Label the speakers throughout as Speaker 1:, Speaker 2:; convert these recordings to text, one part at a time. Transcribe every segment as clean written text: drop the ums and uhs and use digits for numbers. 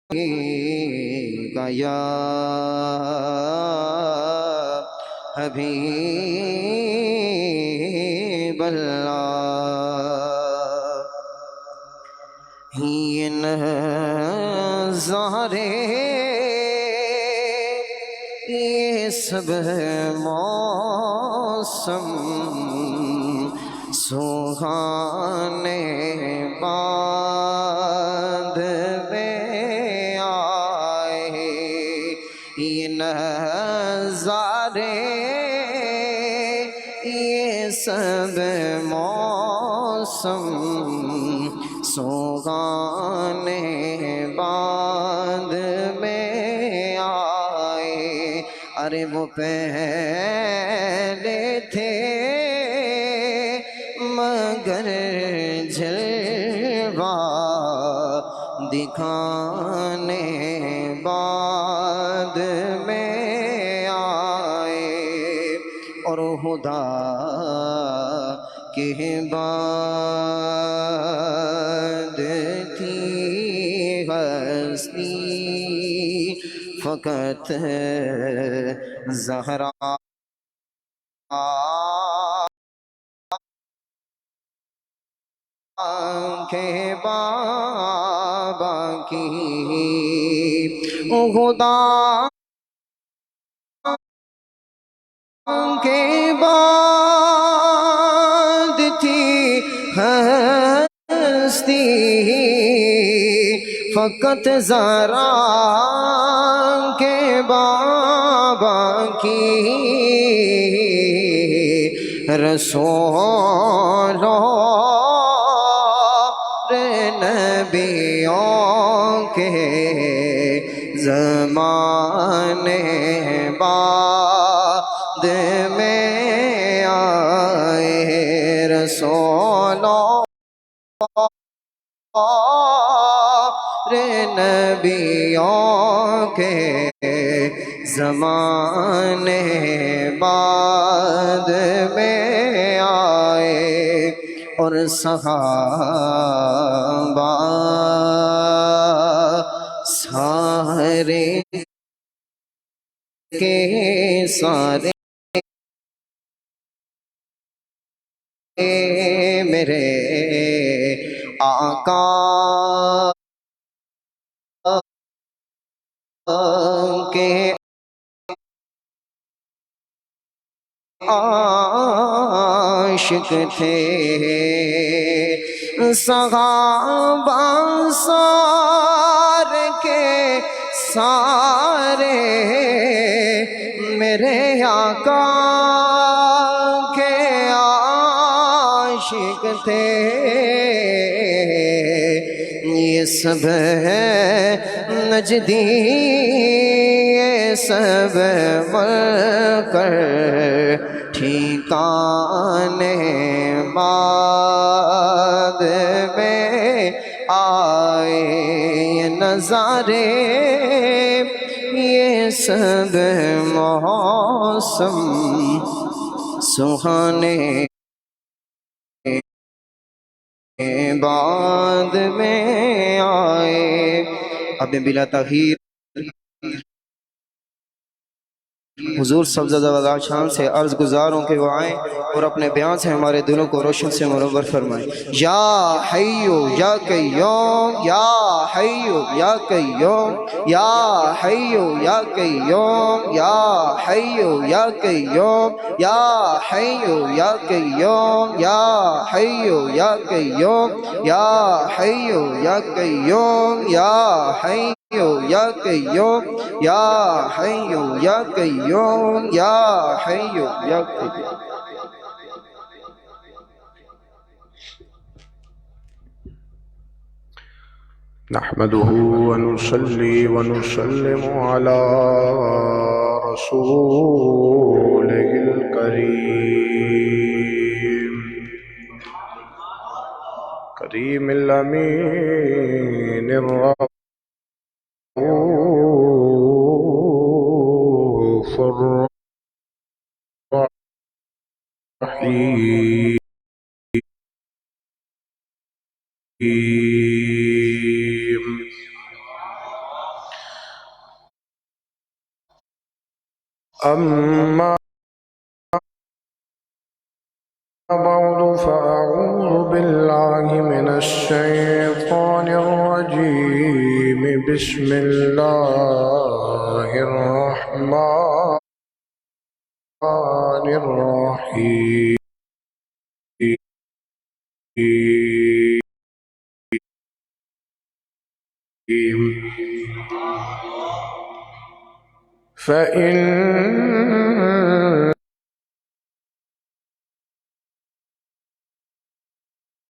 Speaker 1: یا حبیب اللہ، یہ نظارے یہ سب موسم سہانے باندھ میں آئے، یہ نظارے یہ سب موسم سہانے باندھ میں آئے۔ ارے وہ پہلے تھے مگر جلوہ دکھانے بعد میں آئے، اور خدا کے بعد تھی ہستی فقط زہرا کے بابا کی، خدا کے بعد تھی ہستی فقط زہرا کے بابا کی، رسولوں نبیوں کے زمانے بعد میں آئے، رسولوں نبیوں کے زمانے بعد میں آئے، اور صحابہ سارے کے سارے میرے آقا کے عاشق تھے، صحابہ سارے کے سارے میرے آقا کے عاشق تھے، یہ سب نجدی یہ سب مر کر ٹھکانے بعد میں آئے، یہ نظارے یہ سب موسم سہانے بعد میں آئے۔ اب بلا تاخیر حضور صلی اللہ علیہ وسلم سے عرض گزار ہوں کہ وہ آئیں اور اپنے بیان سے ہمارے دلوں کو روشن سے منور فرمائیں۔ یا حیو یا قیوم، یا حیو یا قیوم، یا حیو یا قیوم، یا حیو یا قیوم، یا حیو یا قیوم، یا حیو یا قیوم، یا حیو یا قیوم، یا حیو یا قیوم، یا حیو یا قیوم، یا حیو یا قیوم۔
Speaker 2: نحمده ونصلي ونسلم على رسوله الكريم كريم الأمين الرؤوف الرحيم أما بعد فأعوذ بالله من الشيطان الرجيم. بسم الله الرحمن الرحيم. فإن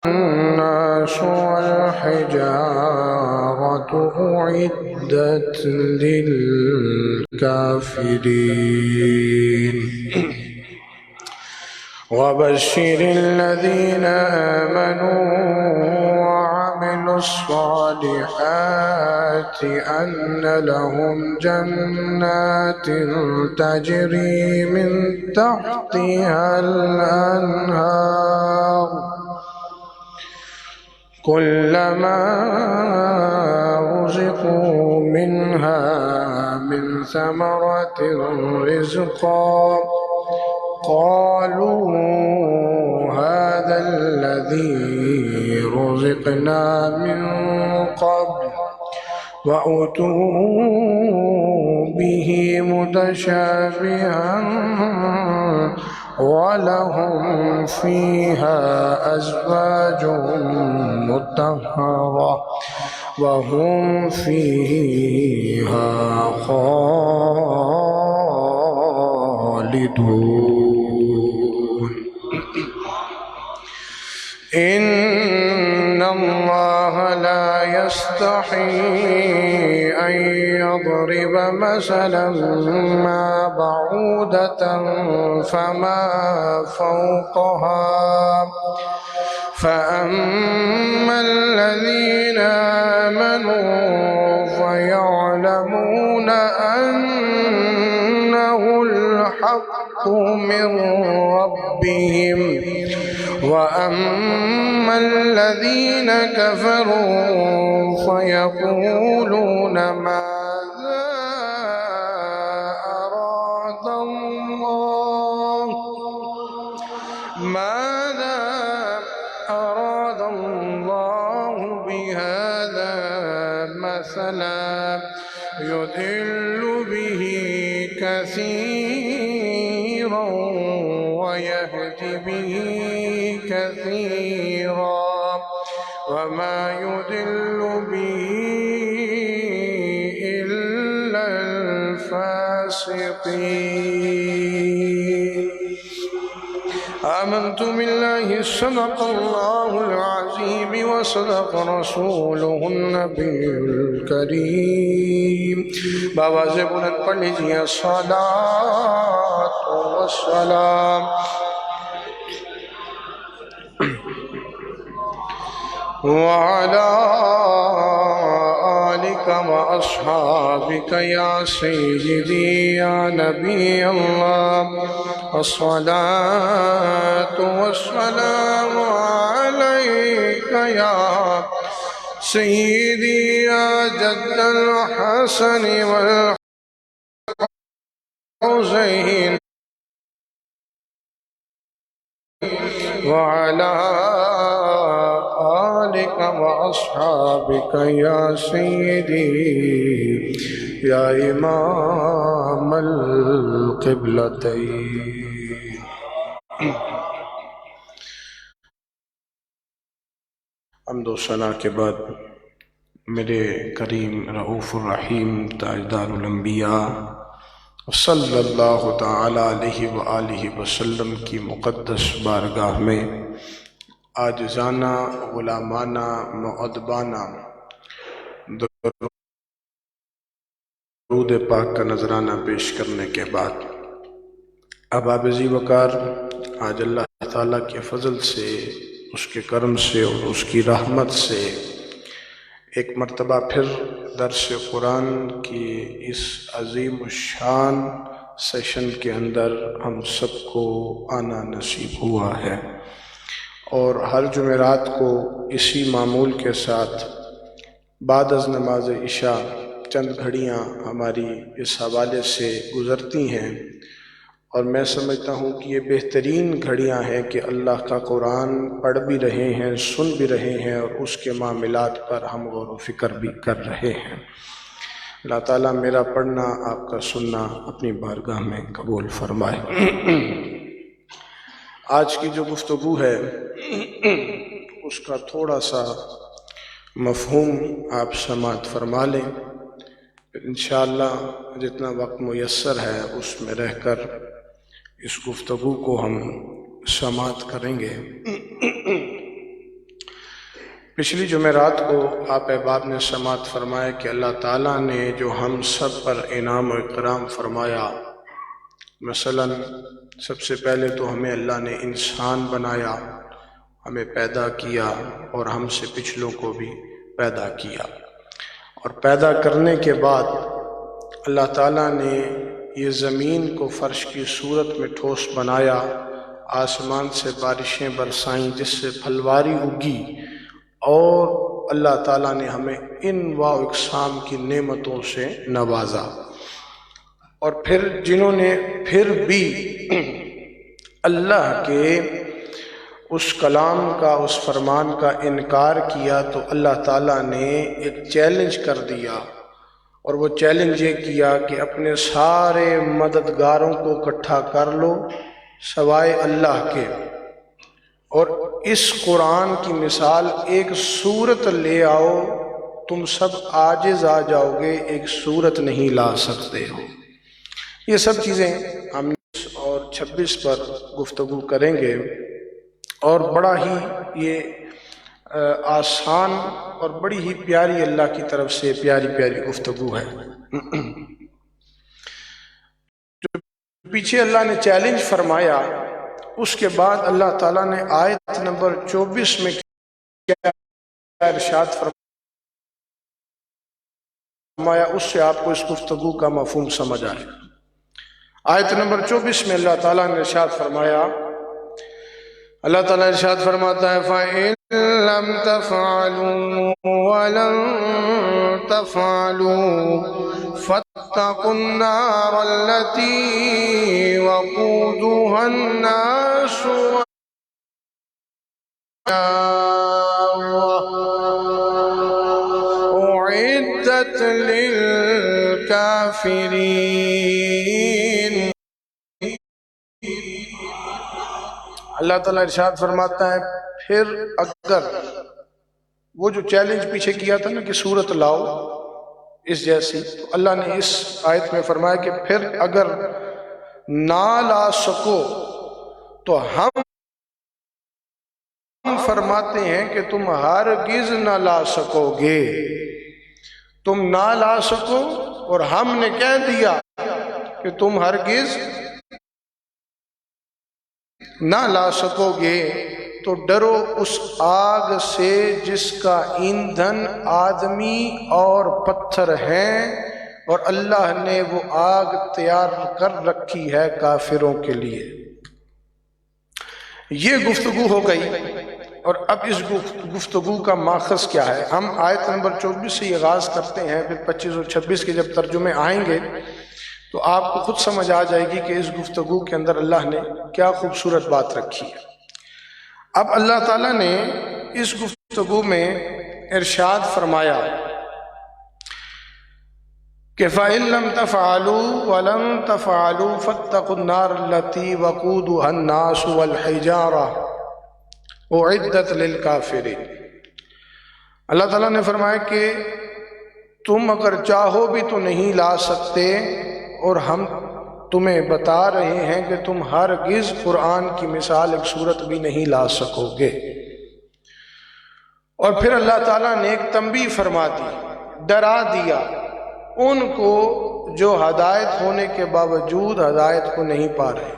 Speaker 2: الناس والحجارة أعدت للكافرين. وبشر الذين آمنوا وعملوا الصالحات أن لهم جنات تجري من تحتها الأنهار كلما رزقوا منها من ثمرة رزقا قالوا هذا الذي رزقنا من قبل وأتوا به متشابها ولهم فيها أزواج مطهرة وهم فيها خالدون. إن الله لا يستحي أن يضرب مثلا ما بعودة فما فوقها فأما الذين آمنوا فيعلمون أنه الحق من ربهم وأما الذين كفروا فيقولون ماذا أراد الله بهذا مثلا يضل به كثيرا ويهدي به كثيرا وما يضل به إلا الفاسقين. آمنت بالله صدق الله العظيم وصدق رسوله النبي الكريم. بآواز بلند پڑھ لیجیے الصلاة والسلام وعلى آلك وأصحابك يا سيدي يا نبي الله. الصلاة والسلام عليك يا سيدي يا جد الحسن والحسين وعلى آلك وأصحابك يا سيدي يا إمام القبلتين. حمد و ثنا کے بعد میرے کریم رؤوف الرحیم تاجدار الانبیاء صلی اللہ تعالی علیہ وآلہ وسلم کی مقدس بارگاہ میں عاجزانہ غلامانہ مؤدبانہ درود پاک کا نذرانہ پیش کرنے کے بعد اب عابزی وقار آج اللہ تعالیٰ کے فضل سے اس کے کرم سے اور اس کی رحمت سے ایک مرتبہ پھر درس قرآن کی اس عظیم الشان سیشن کے اندر ہم سب کو آنا نصیب ہوا ہے اور ہر جمعرات کو اسی معمول کے ساتھ بعد از نماز عشاء چند گھڑیاں ہماری اس حوالے سے گزرتی ہیں، اور میں سمجھتا ہوں کہ یہ بہترین گھڑیاں ہیں کہ اللہ کا قرآن پڑھ بھی رہے ہیں، سن بھی رہے ہیں، اور اس کے معاملات پر ہم غور و فکر بھی کر رہے ہیں۔ اللہ تعالیٰ میرا پڑھنا، آپ کا سننا اپنی بارگاہ میں قبول فرمائے۔ آج کی جو گفتگو ہے اس کا تھوڑا سا مفہوم آپ سماعت فرما لیں، پھر انشاءاللہ جتنا وقت میسر ہے اس میں رہ کر اس گفتگو کو ہم سماعت کریں گے۔ پچھلی جمعرات کو آپ احباب نے سماعت فرمایا کہ اللہ تعالیٰ نے جو ہم سب پر انعام و اکرام فرمایا، مثلا سب سے پہلے تو ہمیں اللہ نے انسان بنایا، ہمیں پیدا کیا، اور ہم سے پچھلوں کو بھی پیدا کیا، اور پیدا کرنے کے بعد اللہ تعالیٰ نے یہ زمین کو فرش کی صورت میں ٹھوس بنایا، آسمان سے بارشیں برسائیں جس سے پھلواری اگی، اور اللہ تعالیٰ نے ہمیں انواع و اقسام کی نعمتوں سے نوازا۔ اور پھر جنہوں نے پھر بھی اللہ کے اس کلام کا، اس فرمان کا انکار کیا، تو اللہ تعالیٰ نے ایک چیلنج کر دیا، اور وہ چیلنج یہ کیا کہ اپنے سارے مددگاروں کو اکٹھا کر لو سوائے اللہ کے، اور اس قرآن کی مثال ایک صورت لے آؤ، تم سب عاجز آ جاؤ گے، ایک صورت نہیں لا سکتے ہو۔ یہ سب چیزیں ہم 26 پر گفتگو کریں گے، اور بڑا ہی یہ آسان اور بڑی ہی پیاری اللہ کی طرف سے پیاری پیاری گفتگو ہے۔ جو پیچھے اللہ نے چیلنج فرمایا، اس کے بعد اللہ تعالیٰ نے آیت نمبر 24 میں کیا ارشاد فرمایا، اس سے آپ کو اس گفتگو کا مفہوم سمجھ آئے۔ آیت نمبر 24 میں اللہ تعالیٰ نے ارشاد فرمایا، اللہ تعالیٰ ارشاد فرماتا ہے فَإِن لَمْ تَفْعَلُوا وَلَن تَفْعَلُوا فَاتَّقُوا النَّارَ الَّتِي وَقُودُهَا النَّاسُ أُعِدَّتْ لِلْكَافِرِينَ۔ اللہ تعالیٰ ارشاد فرماتا ہے پھر اگر وہ جو چیلنج پیچھے کیا تھا نا کہ صورت لاؤ اس جیسی، تو اللہ نے اس آیت میں فرمایا کہ پھر اگر نہ لا سکو تو ہم فرماتے ہیں کہ تم ہرگز نہ لا سکو گے، تم نہ لا سکو، اور ہم نے کہہ دیا کہ تم ہرگز نہ لا سکو گے، تو ڈرو اس آگ سے جس کا ایندھن آدمی اور پتھر ہیں، اور اللہ نے وہ آگ تیار کر رکھی ہے کافروں کے لیے۔ یہ گفتگو ہو گئی، اور اب اس گفتگو کا ماخذ کیا ہے؟ ہم آیت نمبر 24 سے یہ آغاز کرتے ہیں، پھر 25 اور 26 کے جب ترجمے آئیں گے تو آپ کو خود سمجھ آ جائے گی کہ اس گفتگو کے اندر اللہ نے کیا خوبصورت بات رکھی ہے۔ اب اللہ تعالیٰ نے اس گفتگو میں ارشاد فرمایا کہ فَإِن لَمْ تَفْعَلُوا وَلَن تَفْعَلُوا فَاتَّقُوا النَّارَ الَّتِي وَقُودُهَا النَّاسُ وَالْحِجَارَةُ أُعِدَّتْ لِلْكَافِرِينَ۔ اللہ تعالیٰ نے فرمایا کہ تم اگر چاہو بھی تو نہیں لا سکتے، اور ہم تمہیں بتا رہے ہیں کہ تم ہرگز قرآن کی مثال ایک صورت بھی نہیں لا سکو گے۔ اور پھر اللہ تعالیٰ نے ایک تنبیہ فرما دی، ڈرا دیا ان کو جو ہدایت ہونے کے باوجود ہدایت کو نہیں پا رہے،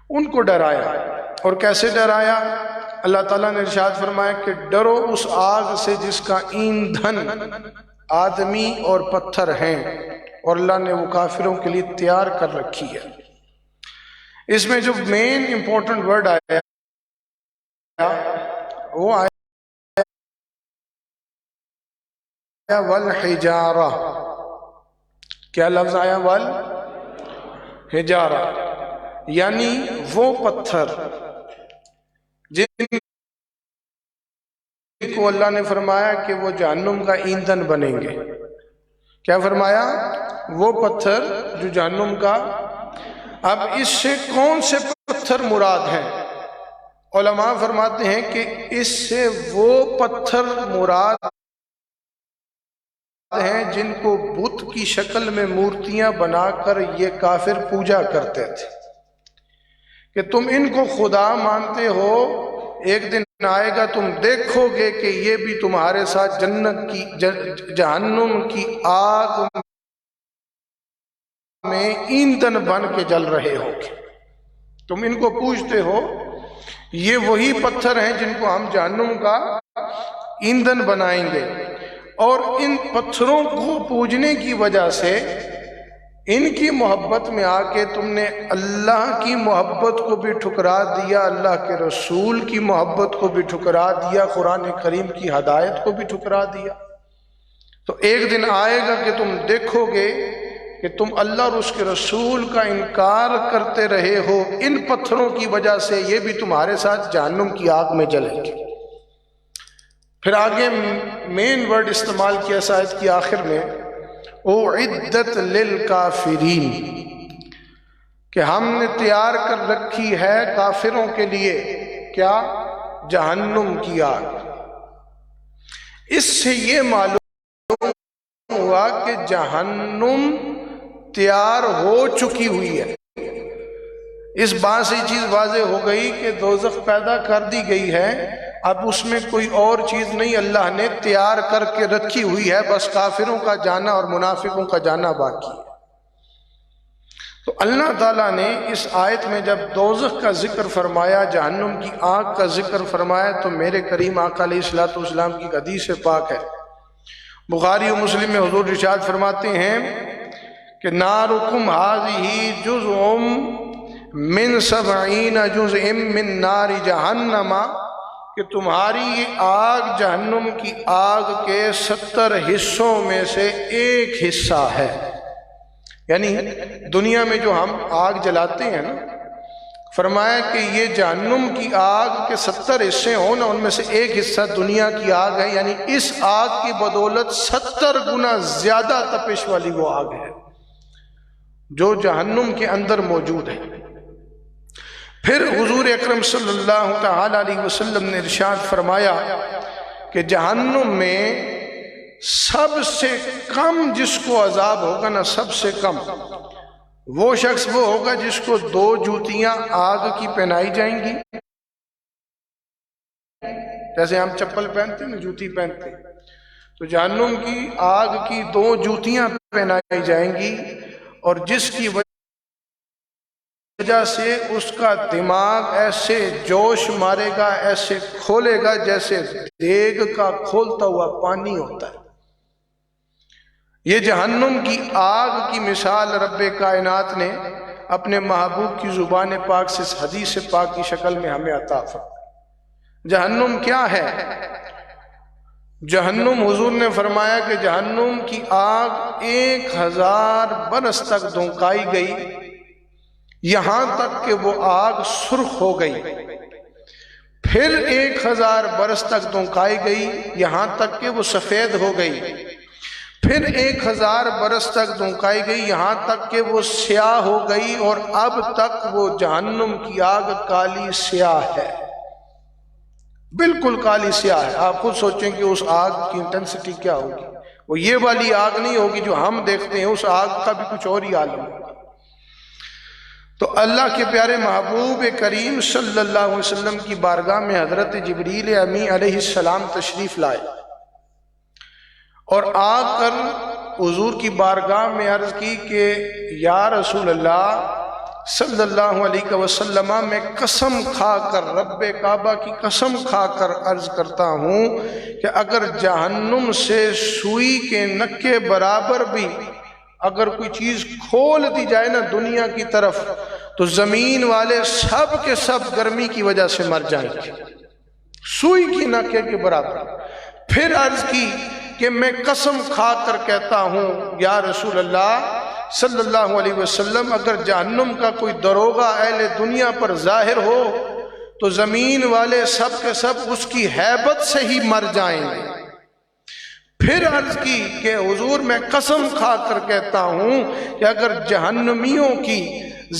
Speaker 2: ان کو ڈرایا۔ اور کیسے ڈرایا؟ اللہ تعالیٰ نے ارشاد فرمایا کہ ڈرو اس آگ سے جس کا ایندھن آدمی اور پتھر ہیں، اور اللہ نے وہ کافروں کے لیے تیار کر رکھی ہے۔ اس میں جو مین امپورٹنٹ ورڈ آیا وہ آیا والحجارہ، کیا لفظ آیا؟ وال حجارہ، یعنی وہ پتھر جن کو اللہ نے فرمایا کہ وہ جہنم کا ایندھن بنیں گے۔ کیا فرمایا؟ وہ پتھر جو جہنم کا۔ اب اس سے کون سے پتھر مراد ہیں؟ علماء فرماتے ہیں کہ اس سے وہ پتھر مراد ہیں جن کو بت کی شکل میں مورتیاں بنا کر یہ کافر پوجا کرتے تھے، کہ تم ان کو خدا مانتے ہو، ایک دن آئے گا تم دیکھو گے کہ یہ بھی تمہارے ساتھ جنت کی جہنم کی آگ میں ایندھن بن کے جل رہے ہو گے۔ تم ان کو پوجتے ہو، یہ وہی پتھر ہیں جن کو ہم جہنم کا ایندھن بنائیں گے۔ اور ان پتھروں کو پوجنے کی وجہ سے، ان کی محبت میں آ کے تم نے اللہ کی محبت کو بھی ٹھکرا دیا، اللہ کے رسول کی محبت کو بھی ٹھکرا دیا، قرآن کریم کی ہدایت کو بھی ٹھکرا دیا۔ تو ایک دن آئے گا کہ تم دیکھو گے کہ تم اللہ اور اس کے رسول کا انکار کرتے رہے ہو، ان پتھروں کی وجہ سے یہ بھی تمہارے ساتھ جہنم کی آگ میں جلیں گے۔ پھر آگے مین ورڈ استعمال کیا اس آیت کی آخر میں، اعدت للکافرین، کہ ہم نے تیار کر رکھی ہے کافروں کے لیے کیا؟ جہنم کی آگ۔ اس سے یہ معلوم ہوا کہ جہنم تیار ہو چکی ہوئی ہے۔ اس بات سے یہ چیز واضح ہو گئی کہ دوزخ پیدا کر دی گئی ہے، اب اس میں کوئی اور چیز نہیں، اللہ نے تیار کر کے رکھی ہوئی ہے، بس کافروں کا جانا اور منافقوں کا جانا باقی ہے۔ تو اللہ تعالیٰ نے اس آیت میں جب دوزخ کا ذکر فرمایا، جہنم کی آگ کا ذکر فرمایا، تو میرے کریم آقا علیہ الصلوۃ والسلام کی حدیث پاک ہے، بخاری و مسلم میں حضور ارشاد فرماتے ہیں کہ نارکم ھذہ جزء من 70 جزء من نار جہنم، کہ تمہاری یہ آگ جہنم کی آگ کے 70 حصوں میں سے ایک حصہ ہے۔ یعنی دنیا میں جو ہم آگ جلاتے ہیں نا، فرمایا کہ یہ جہنم کی آگ کے 70 حصے ہوں نا، ان میں سے ایک حصہ دنیا کی آگ ہے، یعنی اس آگ کی بدولت 70 گنا زیادہ تپش والی وہ آگ ہے جو جہنم کے اندر موجود ہے۔ پھر حضور اکرم صلی اللہ تعالی علیہ وسلم نے ارشاد فرمایا کہ جہنم میں سب سے کم جس کو عذاب ہوگا نا، سب سے کم وہ شخص وہ ہوگا جس کو 2 جوتیاں آگ کی پہنائی جائیں گی۔ جیسے ہم چپل پہنتے ہیں نا، جوتی پہنتے ہیں، تو جہنم کی آگ کی 2 جوتیاں پہنائی جائیں گی، اور جس کی وجہ سے اس کا دماغ ایسے جوش مارے گا، ایسے کھولے گا جیسے دیگ کا کھولتا ہوا پانی ہوتا ہے۔ یہ جہنم کی آگ کی مثال رب کائنات نے اپنے محبوب کی زبان پاک سے اس حدیث پاک کی شکل میں ہمیں عطا فرمائی۔ جہنم کیا ہے؟ جہنم، حضور نے فرمایا کہ جہنم کی آگ 1000 برس تک دھونکائی گئی، یہاں تک کہ وہ آگ سرخ ہو گئی، پھر 1000 برس تک دھونکائی گئی، یہاں تک کہ وہ سفید ہو گئی، پھر 1000 برس تک دھونکائی گئی، یہاں تک کہ وہ سیاہ ہو گئی، اور اب تک وہ جہنم کی آگ کالی سیاہ ہے، بالکل کالی سیاہ ہے۔ آپ خود سوچیں کہ اس آگ کی انٹینسٹی کیا ہوگی، وہ یہ والی آگ نہیں ہوگی جو ہم دیکھتے ہیں، اس آگ کا بھی کچھ اور ہی عالم ہوگا۔ تو اللہ کے پیارے محبوب کریم صلی اللہ علیہ وسلم کی بارگاہ میں حضرت جبریل امی علیہ السلام تشریف لائے، اور آ کر حضور کی بارگاہ میں عرض کی کہ یا رسول اللہ صلی اللہ علیہ وسلم، میں قسم کھا کر، رب کعبہ کی قسم کھا کر عرض کرتا ہوں کہ اگر جہنم سے سوئی کے نک کے برابر بھی اگر کوئی چیز کھول دی جائے نا دنیا کی طرف، تو زمین والے سب کے سب گرمی کی وجہ سے مر جائیں گے، سوئی کی نکے کے برابر۔ پھر عرض کی کہ میں قسم کھا کر کہتا ہوں یا رسول اللہ صلی اللہ علیہ وسلم اگر جہنم کا کوئی دروغہ اہل دنیا پر ظاہر ہو تو زمین والے سب کے سب اس کی ہیبت سے ہی مر جائیں گے۔ پھر عرض کی کہ حضور میں قسم کھا کر کہتا ہوں کہ اگر جہنمیوں کی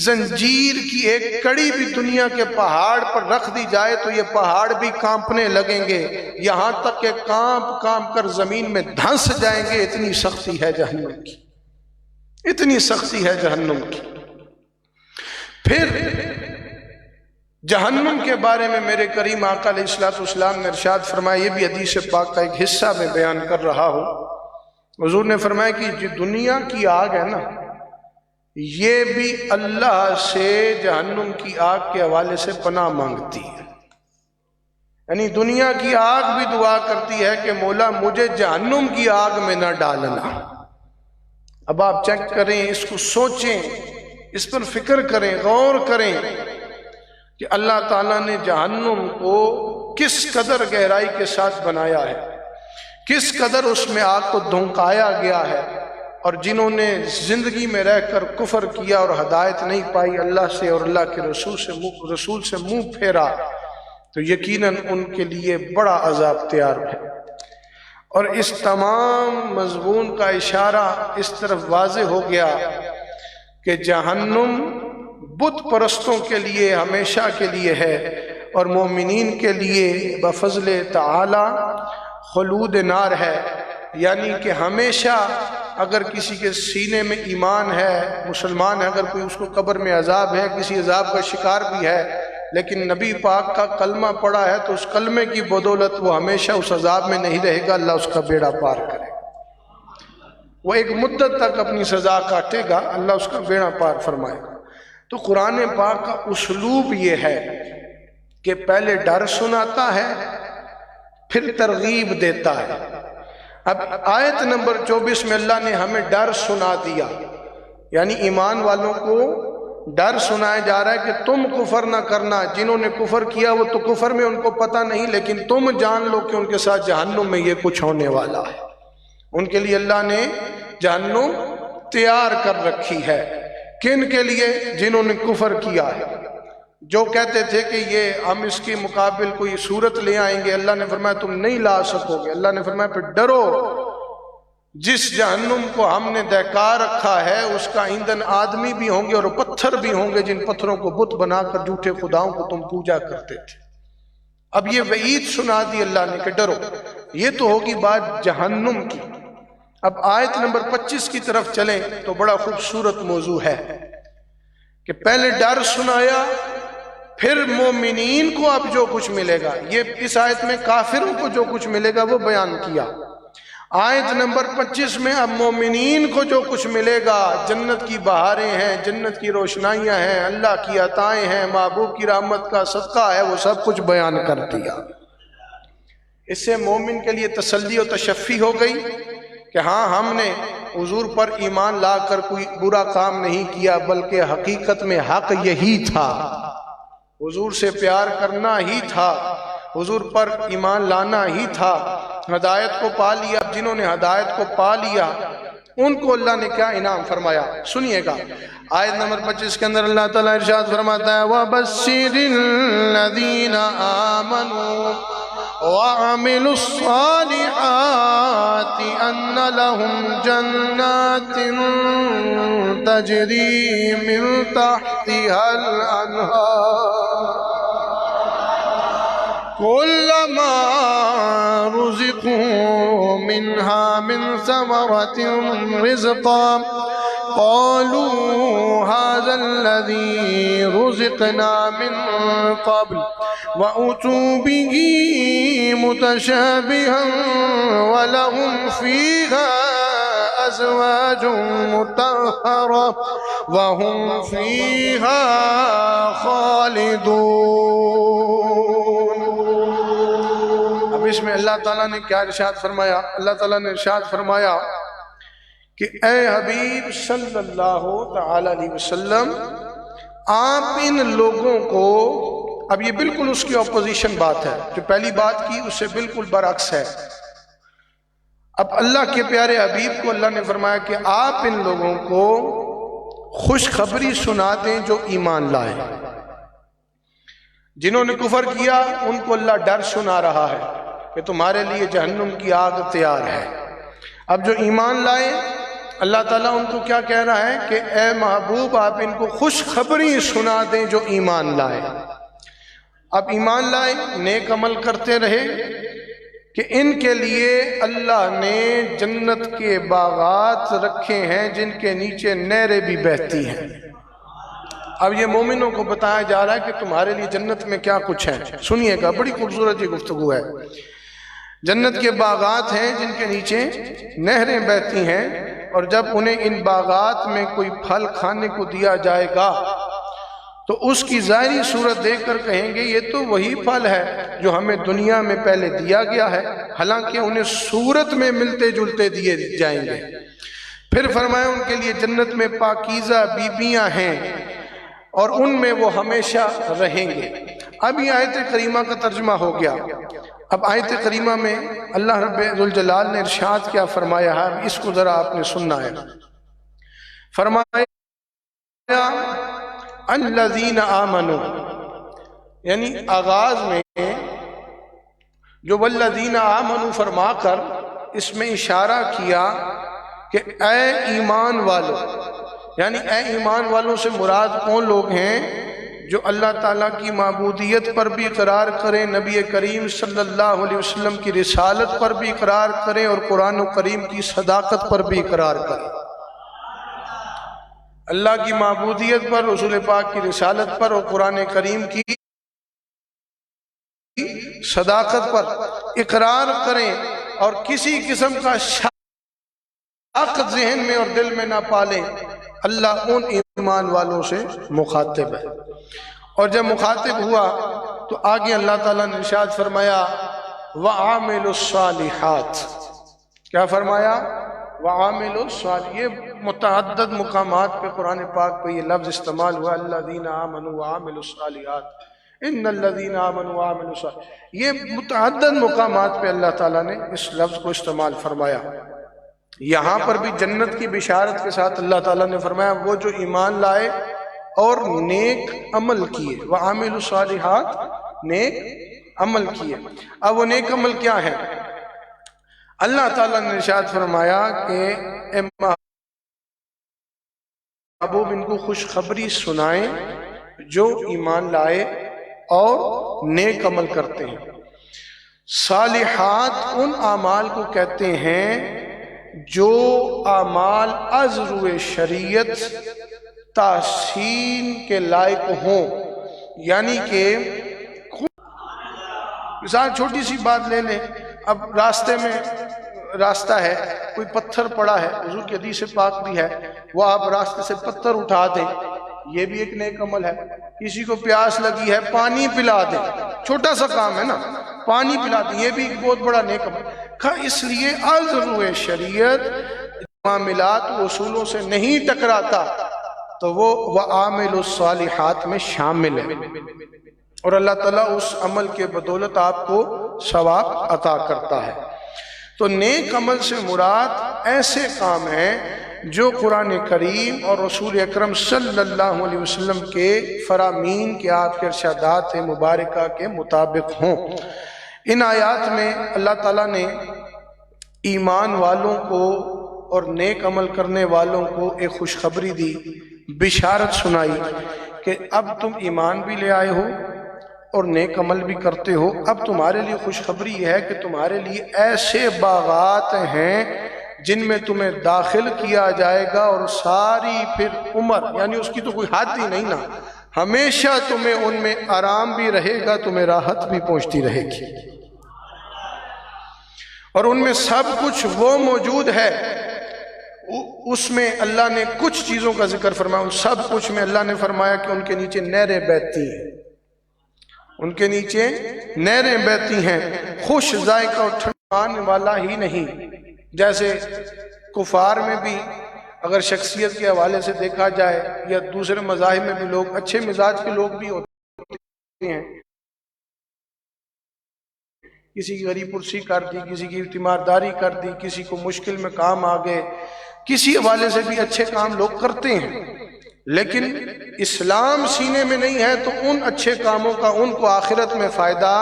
Speaker 2: زنجیر کی ایک کڑی بھی دنیا کے پہاڑ پر رکھ دی جائے تو یہ پہاڑ بھی کانپنے لگیں گے، یہاں تک کہ کانپ کانپ کر زمین میں دھنس جائیں گے۔ اتنی سختی ہے جہنم کی، اتنی سختی ہے جہنم کی۔ پھر جہنم کے بارے میں میرے کریم آقا علیہ الصلوۃ والسلام نے ارشاد فرمایا، یہ بھی حدیث پاک کا ایک حصہ میں بیان کر رہا ہوں۔ حضور نے فرمایا کہ جو دنیا کی آگ ہے نا، یہ بھی اللہ سے جہنم کی آگ کے حوالے سے پناہ مانگتی ہے۔ یعنی دنیا کی آگ بھی دعا کرتی ہے کہ مولا مجھے جہنم کی آگ میں نہ ڈالنا۔ اب آپ چیک کریں، اس کو سوچیں، اس پر فکر کریں، غور کریں کہ اللہ تعالیٰ نے جہنم کو کس قدر گہرائی کے ساتھ بنایا ہے، کس قدر اس میں آگ کو دھونکایا گیا ہے، اور جنہوں نے زندگی میں رہ کر کفر کیا اور ہدایت نہیں پائی، اللہ سے اور اللہ کے رسول سے منہ پھیرا، تو یقیناً ان کے لیے بڑا عذاب تیار ہے۔ اور اس تمام مضمون کا اشارہ اس طرف واضح ہو گیا کہ جہنم بت پرستوں کے لیے ہمیشہ کے لیے ہے، اور مومنین کے لیے بفضل تعالی خلود نار ہے، یعنی کہ ہمیشہ اگر کسی کے سینے میں ایمان ہے، مسلمان ہے، اگر کوئی اس کو قبر میں عذاب ہے، کسی عذاب کا شکار بھی ہے، لیکن نبی پاک کا کلمہ پڑھا ہے تو اس کلمے کی بدولت وہ ہمیشہ اس عذاب میں نہیں رہے گا، اللہ اس کا بیڑا پار کرے گا۔ وہ ایک مدت تک اپنی سزا کاٹے گا، اللہ اس کا بیڑا پار فرمائے گا۔ تو قرآن پاک کا اسلوب یہ ہے کہ پہلے ڈر سناتا ہے، پھر ترغیب دیتا ہے۔ اب آیت نمبر 24 میں اللہ نے ہمیں ڈر سنا دیا، یعنی ایمان والوں کو ڈر سنایا جا رہا ہے کہ تم کفر نہ کرنا، جنہوں نے کفر کیا وہ تو کفر میں ان کو پتہ نہیں، لیکن تم جان لو کہ ان کے ساتھ جہنم میں یہ کچھ ہونے والا ہے۔ ان کے لیے اللہ نے جہنم تیار کر رکھی ہے۔ کن کے لیے؟ جنہوں نے کفر کیا ہے، جو کہتے تھے کہ یہ ہم اس کے مقابل کوئی صورت لے آئیں گے، اللہ نے فرمایا تم نہیں لا سکو گے۔ اللہ نے فرمایا پھر ڈرو، جس جہنم کو ہم نے دہکا رکھا ہے اس کا ایندھن آدمی بھی ہوں گے اور پتھر بھی ہوں گے، جن پتھروں کو بت بنا کر جھوٹے خداؤں کو تم پوجا کرتے تھے۔ اب یہ وعید سنا دی اللہ نے کہ ڈرو۔ یہ تو ہوگی بات جہنم کی۔ اب آیت نمبر 25 کی طرف چلیں تو بڑا خوبصورت موضوع ہے کہ پہلے ڈر سنایا، پھر مومنین کو اب جو کچھ ملے گا، یہ اس آیت میں کافروں کو جو کچھ ملے گا وہ بیان کیا۔ آیت نمبر 25 میں اب مومنین کو جو کچھ ملے گا، جنت کی بہاریں ہیں، جنت کی روشنائیاں ہیں، اللہ کی عطائیں ہیں، محبوب کی رحمت کا صدقہ ہے، وہ سب کچھ بیان کر دیا۔ اس سے مومن کے لیے تسلی و تشفی ہو گئی کہ ہاں ہم نے حضور پر ایمان لا کر کوئی برا کام نہیں کیا، بلکہ حقیقت میں حق یہی تھا، حضور سے پیار کرنا ہی تھا، حضور پر ایمان لانا ہی تھا، ہدایت کو پا لیا۔ جنہوں نے ہدایت کو پا لیا ان کو اللہ نے کیا انعام فرمایا، سنیے گا۔ آیت نمبر 25 کے اندر اللہ تعالیٰ ارشاد فرماتا ہے وَبَشِّرِ الَّذِينَ آمَنُوا وَعَمِلُوا الصَّالِحَاتِ أَنَّ لَهُمْ جَنَّاتٍ تَجْرِي مِن تَحْتِهَا الْأَنْهَارُ كُلَّمَا رُزِقُوا مِنْهَا مِنْ ثَمَرَةٍ رِزْقًا قالوا هذا الذي رزقنا من قبل وأتوا به متشابها ولهم فيها أزواج مطهرة وهم فيها خالدون۔ اب اس میں اللہ تعالیٰ نے کیا ارشاد فرمایا؟ اللہ تعالیٰ نے ارشاد فرمایا کہ اے حبیب صلی اللہ تعالی علیہ وسلم، آپ ان لوگوں کو، اب یہ بالکل اس کی اپوزیشن بات ہے، جو پہلی بات کی اس سے بالکل برعکس ہے۔ اب اللہ کے پیارے حبیب کو اللہ نے فرمایا کہ آپ ان لوگوں کو خوشخبری سنا دیں جو ایمان لائے. جنہوں نے کفر کیا ان کو اللہ ڈر سنا رہا ہے کہ تمہارے لیے جہنم کی آگ تیار ہے. اب جو ایمان لائے اللہ تعالیٰ ان کو کیا کہہ رہا ہے کہ اے محبوب آپ ان کو خوشخبری سنا دیں جو ایمان لائے. اب ایمان لائے نیک عمل کرتے رہے کہ ان کے لیے اللہ نے جنت کے باغات رکھے ہیں جن کے نیچے نہریں بھی بہتی ہیں. اب یہ مومنوں کو بتایا جا رہا ہے کہ تمہارے لیے جنت میں کیا کچھ ہے. سنیے گا بڑی خوبصورت یہ گفتگو ہے. جنت کے باغات ہیں جن کے نیچے نہریں بہتی ہیں اور جب انہیں ان باغات میں کوئی پھل کھانے کو دیا جائے گا تو اس کی ظاہری صورت دیکھ کر کہیں گے یہ تو وہی پھل ہے جو ہمیں دنیا میں پہلے دیا گیا ہے، حالانکہ انہیں صورت میں ملتے جلتے دیے جائیں گے. پھر فرمایا ان کے لیے جنت میں پاکیزہ بیبیاں ہیں اور ان میں وہ ہمیشہ رہیں گے. اب یہ آیت کریمہ کا ترجمہ ہو گیا. اب آیت کریمہ میں اللہ رب ذوالجلال نے ارشاد کیا فرمایا ہے، اب اس کو ذرا آپ نے سننا ہے. فرمایا الذین آمنوا، یعنی آغاز میں جو والذین آمنوا فرما کر اس میں اشارہ کیا کہ اے ایمان والو، یعنی اے ایمان والوں سے مراد کون لوگ ہیں؟ جو اللہ تعالیٰ کی معبودیت پر بھی اقرار کریں، نبی کریم صلی اللہ علیہ وسلم کی رسالت پر بھی اقرار کریں اور قرآن و کریم کی صداقت پر بھی اقرار کریں. اللہ کی معبودیت پر، رسول پاک کی رسالت پر اور قرآن کریم کی صداقت پر اقرار کریں اور کسی قسم کا شک ذہن میں اور دل میں نہ پالیں. اللہ ان ایمان والوں سے مخاطب ہے. اور جب مخاطب ہوا تو آگے اللہ تعالیٰ نے ارشاد فرمایا وَعَامِلُوا الصَّالِحَاتِ. کیا فرمایا؟ وَعَامِلُوا الصَّالِحَاتِ. یہ متعدد مقامات پہ قرآن پاک پہ یہ لفظ استعمال ہوا، الَّذِينَ آمَنُوا وَعَامِلُوا الصَّالِحَاتِ ان الذین آمنوا وعملوا الصالحات. یہ متعدد مقامات پہ اللہ تعالیٰ نے اس لفظ کو استعمال فرمایا. یہاں پر بھی جنت کی بشارت کے ساتھ اللہ تعالیٰ نے فرمایا وہ جو ایمان لائے اور نیک عمل کیے، وعملوا الصالحات، نیک عمل کیے. اب وہ نیک عمل کیا ہے؟ اللہ تعالیٰ نے ارشاد فرمایا کہ اے محبوب ان کو خوشخبری سنائیں جو ایمان لائے اور نیک عمل کرتے ہیں. صالحات ان اعمال کو کہتے ہیں جو اعمال از روئے شریعت تحسین کے لائق ہوں. یعنی کہ مثال چھوٹی سی بات لے لیں، اب راستے میں راستہ ہے، کوئی پتھر پڑا ہے، حضور کی حدیث پاک بھی ہے، وہ آپ راستے سے پتھر اٹھا دیں، یہ بھی ایک نیک عمل ہے. کسی کو پیاس لگی ہے پانی پلا دیں، چھوٹا سا کام ہے نا، پانی پلا دیں، یہ بھی ایک بہت بڑا نیک عمل. اس لیے از روئے شریعت معاملات و اصولوں سے نہیں ٹکراتا تو وہ وَعَامِلُوا الصَّالِحَاتِ میں شامل ہے اور اللہ تعالیٰ اس عمل کے بدولت آپ کو ثواب عطا کرتا ہے. تو نیک عمل سے مراد ایسے کام ہیں جو قرآن کریم اور رسول اکرم صلی اللہ علیہ وسلم کے فرامین کے آپ کے ارشادات مبارکہ کے مطابق ہوں. ان آیات میں اللہ تعالیٰ نے ایمان والوں کو اور نیک عمل کرنے والوں کو ایک خوشخبری دی، بشارت سنائی کہ اب تم ایمان بھی لے آئے ہو اور نیک عمل بھی کرتے ہو. اب تمہارے لیے خوشخبری یہ ہے کہ تمہارے لیے ایسے باغات ہیں جن میں تمہیں داخل کیا جائے گا اور ساری پھر عمر، یعنی اس کی تو کوئی حد ہی نہیں نا، ہمیشہ تمہیں ان میں آرام بھی رہے گا، تمہیں راحت بھی پہنچتی رہے گی. اور ان میں سب کچھ وہ موجود ہے، اس میں اللہ نے کچھ چیزوں کا ذکر فرمایا. سب کچھ میں اللہ نے فرمایا کہ ان کے نیچے نہریں بہتی ہیں، ان کے نیچے نہریں بہتی ہیں. خوش ذائقہ اور ٹھنڈانے والا ہی نہیں، جیسے کفار میں بھی اگر شخصیت کے حوالے سے دیکھا جائے یا دوسرے مذاہب میں بھی لوگ اچھے مزاج کے لوگ بھی ہوتے ہیں، کسی کی غریب پرسی کر دی، کسی کی تیمارداری کر دی، کسی کو مشکل میں کام آ گئے، کسی حوالے سے بھی اچھے کام لوگ کرتے ہیں. لیکن اسلام سینے میں نہیں ہے تو ان اچھے کاموں کا ان کو آخرت میں فائدہ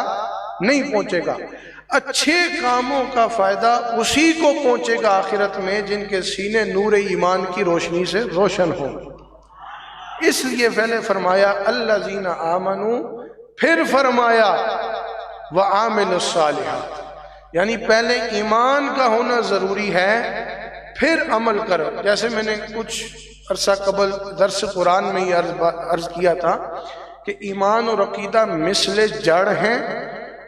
Speaker 2: نہیں پہنچے گا۔ اچھے کاموں کا فائدہ اسی کو پہنچے گا آخرت میں جن کے سینے نور ایمان کی روشنی سے روشن ہوں۔ اس لیے پہلے فرمایا الذین آمنوا، پھر فرمایا وعاملوا الصالحات، یعنی پہلے ایمان کا ہونا ضروری ہے پھر عمل کرو۔ جیسے میں نے کچھ عرصہ قبل درس قرآن میں یہ عرض کیا تھا کہ ایمان اور عقیدہ مثل جڑ ہیں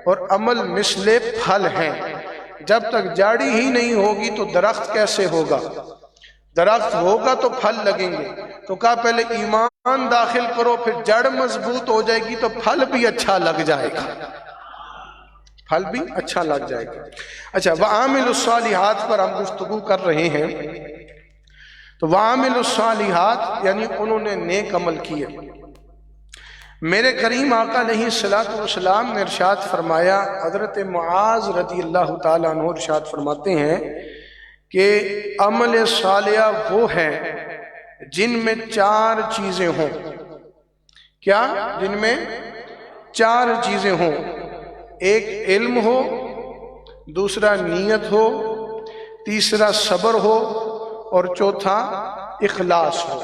Speaker 2: اور عمل مثل پھل ہیں۔ جب تک جاڑی ہی نہیں ہوگی تو درخت کیسے ہوگا؟ درخت ہوگا تو پھل لگیں گے۔ تو کہا پہلے ایمان داخل کرو، پھر جڑ مضبوط ہو جائے گی تو پھل بھی اچھا لگ جائے گا، پھل بھی اچھا لگ جائے گا۔ اچھا، وعاملوا الصالحات پر ہم گفتگو کر رہے ہیں۔ تو وعاملوا الصالحات یعنی انہوں نے نیک عمل کیے۔ میرے کریم آقا علیہ الصلوۃ والسلام نے ارشاد فرمایا، حضرت معاذ رضی اللہ تعالیٰ عنہ ارشاد فرماتے ہیں کہ عمل صالح وہ ہے جن میں 4 چیزیں ہوں۔ کیا؟ جن میں 4 چیزیں ہوں۔ ایک علم ہو، دوسرا نیت ہو، تیسرا صبر ہو اور چوتھا اخلاص ہو۔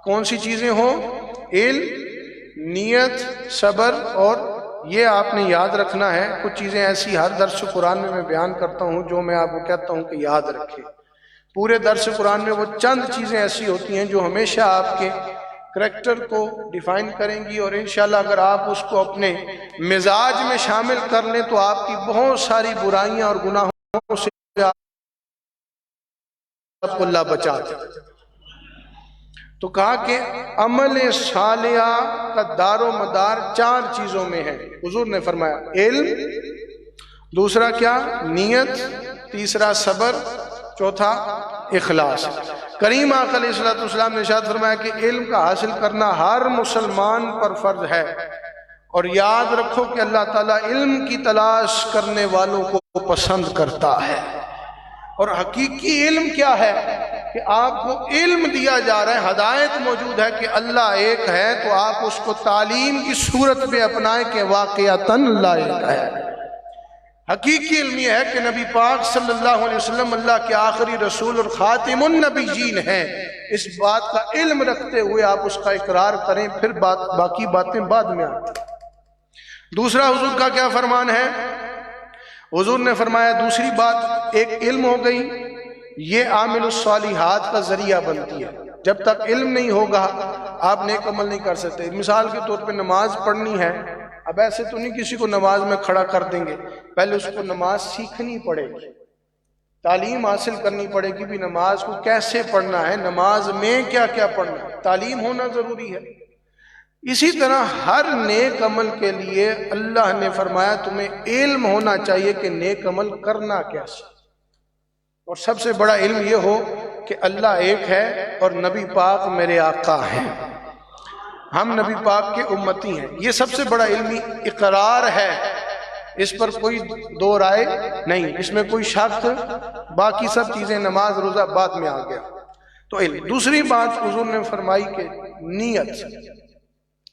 Speaker 2: کون سی چیزیں ہوں؟ علم، نیت، صبر، اور یہ آپ نے یاد رکھنا ہے۔ کچھ چیزیں ایسی ہر درس قرآن میں بیان کرتا ہوں جو میں آپ کو کہتا ہوں کہ یاد رکھیں۔ پورے درس قرآن میں وہ چند چیزیں ایسی ہوتی ہیں جو ہمیشہ آپ کے کریکٹر کو ڈیفائن کریں گی، اور انشاءاللہ اگر آپ اس کو اپنے مزاج میں شامل کر لیں تو آپ کی بہت ساری برائیاں اور گناہوں سے آپ کو اللہ بچا دے۔ تو کہا کہ عمل صالح کا دار و مدار 4 چیزوں میں ہے۔ حضور نے فرمایا علم، دوسرا کیا؟ نیت، تیسرا صبر، چوتھا اخلاص۔ کریم آقا علیہ السلام نے ارشاد فرمایا کہ علم کا حاصل کرنا ہر مسلمان پر فرض ہے، اور یاد رکھو کہ اللہ تعالیٰ علم کی تلاش کرنے والوں کو پسند کرتا ہے۔ اور حقیقی علم کیا ہے؟ کہ آپ کو علم دیا جا رہا ہے، ہدایت موجود ہے کہ اللہ ایک ہے، تو آپ اس کو تعلیم کی صورت میں اپنائیں کہ واقعتاً اللہ ایک ہے۔ حقیقی علم یہ ہے کہ نبی پاک صلی اللہ علیہ وسلم اللہ کے آخری رسول اور خاتم النبیین ہیں۔ اس بات کا علم رکھتے ہوئے آپ اس کا اقرار کریں، پھر باقی باتیں بعد میں آتی۔ دوسرا حضور کا کیا فرمان ہے؟ حضور نے فرمایا دوسری بات، ایک علم ہو گئی، یہ عامل الصالحات کا ذریعہ بنتی ہے۔ جب تک علم نہیں ہوگا آپ نیک عمل نہیں کر سکتے۔ مثال کے طور پہ نماز پڑھنی ہے، اب ایسے تو نہیں کسی کو نماز میں کھڑا کر دیں گے، پہلے اس کو نماز سیکھنی پڑے گی، تعلیم حاصل کرنی پڑے گی بھی نماز کو کیسے پڑھنا ہے، نماز میں کیا کیا پڑھنا ہے، تعلیم ہونا ضروری ہے۔ اسی طرح ہر نیک عمل کے لیے اللہ نے فرمایا تمہیں علم ہونا چاہیے کہ نیک عمل کرنا کیسے، اور سب سے بڑا علم یہ ہو کہ اللہ ایک ہے اور نبی پاک میرے آقا ہیں، ہم نبی پاک کے امتی ہیں۔ یہ سب سے بڑا علمی اقرار ہے، اس پر کوئی دو رائے نہیں، اس میں کوئی شک، باقی سب چیزیں نماز روزہ بعد میں آ گیا تو علم۔ دوسری بات حضور نے فرمائی کہ نیت،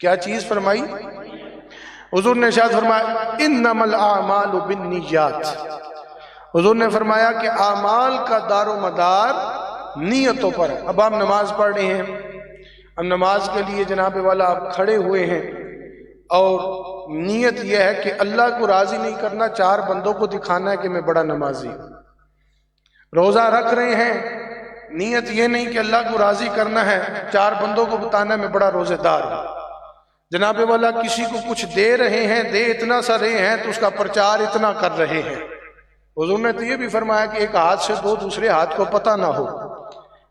Speaker 2: کیا چیز فرمائی؟ حضور نے ارشاد فرمایا انما الاعمال بالنیات۔ حضور نے فرمایا کہ اعمال کا دار و مدار نیتوں پر ہے۔ اب آپ نماز پڑھ رہے ہیں، اب نماز کے لیے جناب والا آپ کھڑے ہوئے ہیں، اور نیت یہ ہے کہ اللہ کو راضی نہیں کرنا، 4 بندوں کو دکھانا ہے کہ میں بڑا نمازی ہوں۔ روزہ رکھ رہے ہیں، نیت یہ نہیں کہ اللہ کو راضی کرنا ہے، 4 بندوں کو بتانا ہے میں بڑا روزہ دار ہوں۔ جناب والا کسی کو کچھ دے رہے ہیں، دے اتنا سا رہے ہیں تو اس کا پرچار اتنا کر رہے ہیں۔ حضور نے تو یہ بھی فرمایا کہ ایک ہاتھ سے 2 دوسرے ہاتھ کو پتہ نہ ہو،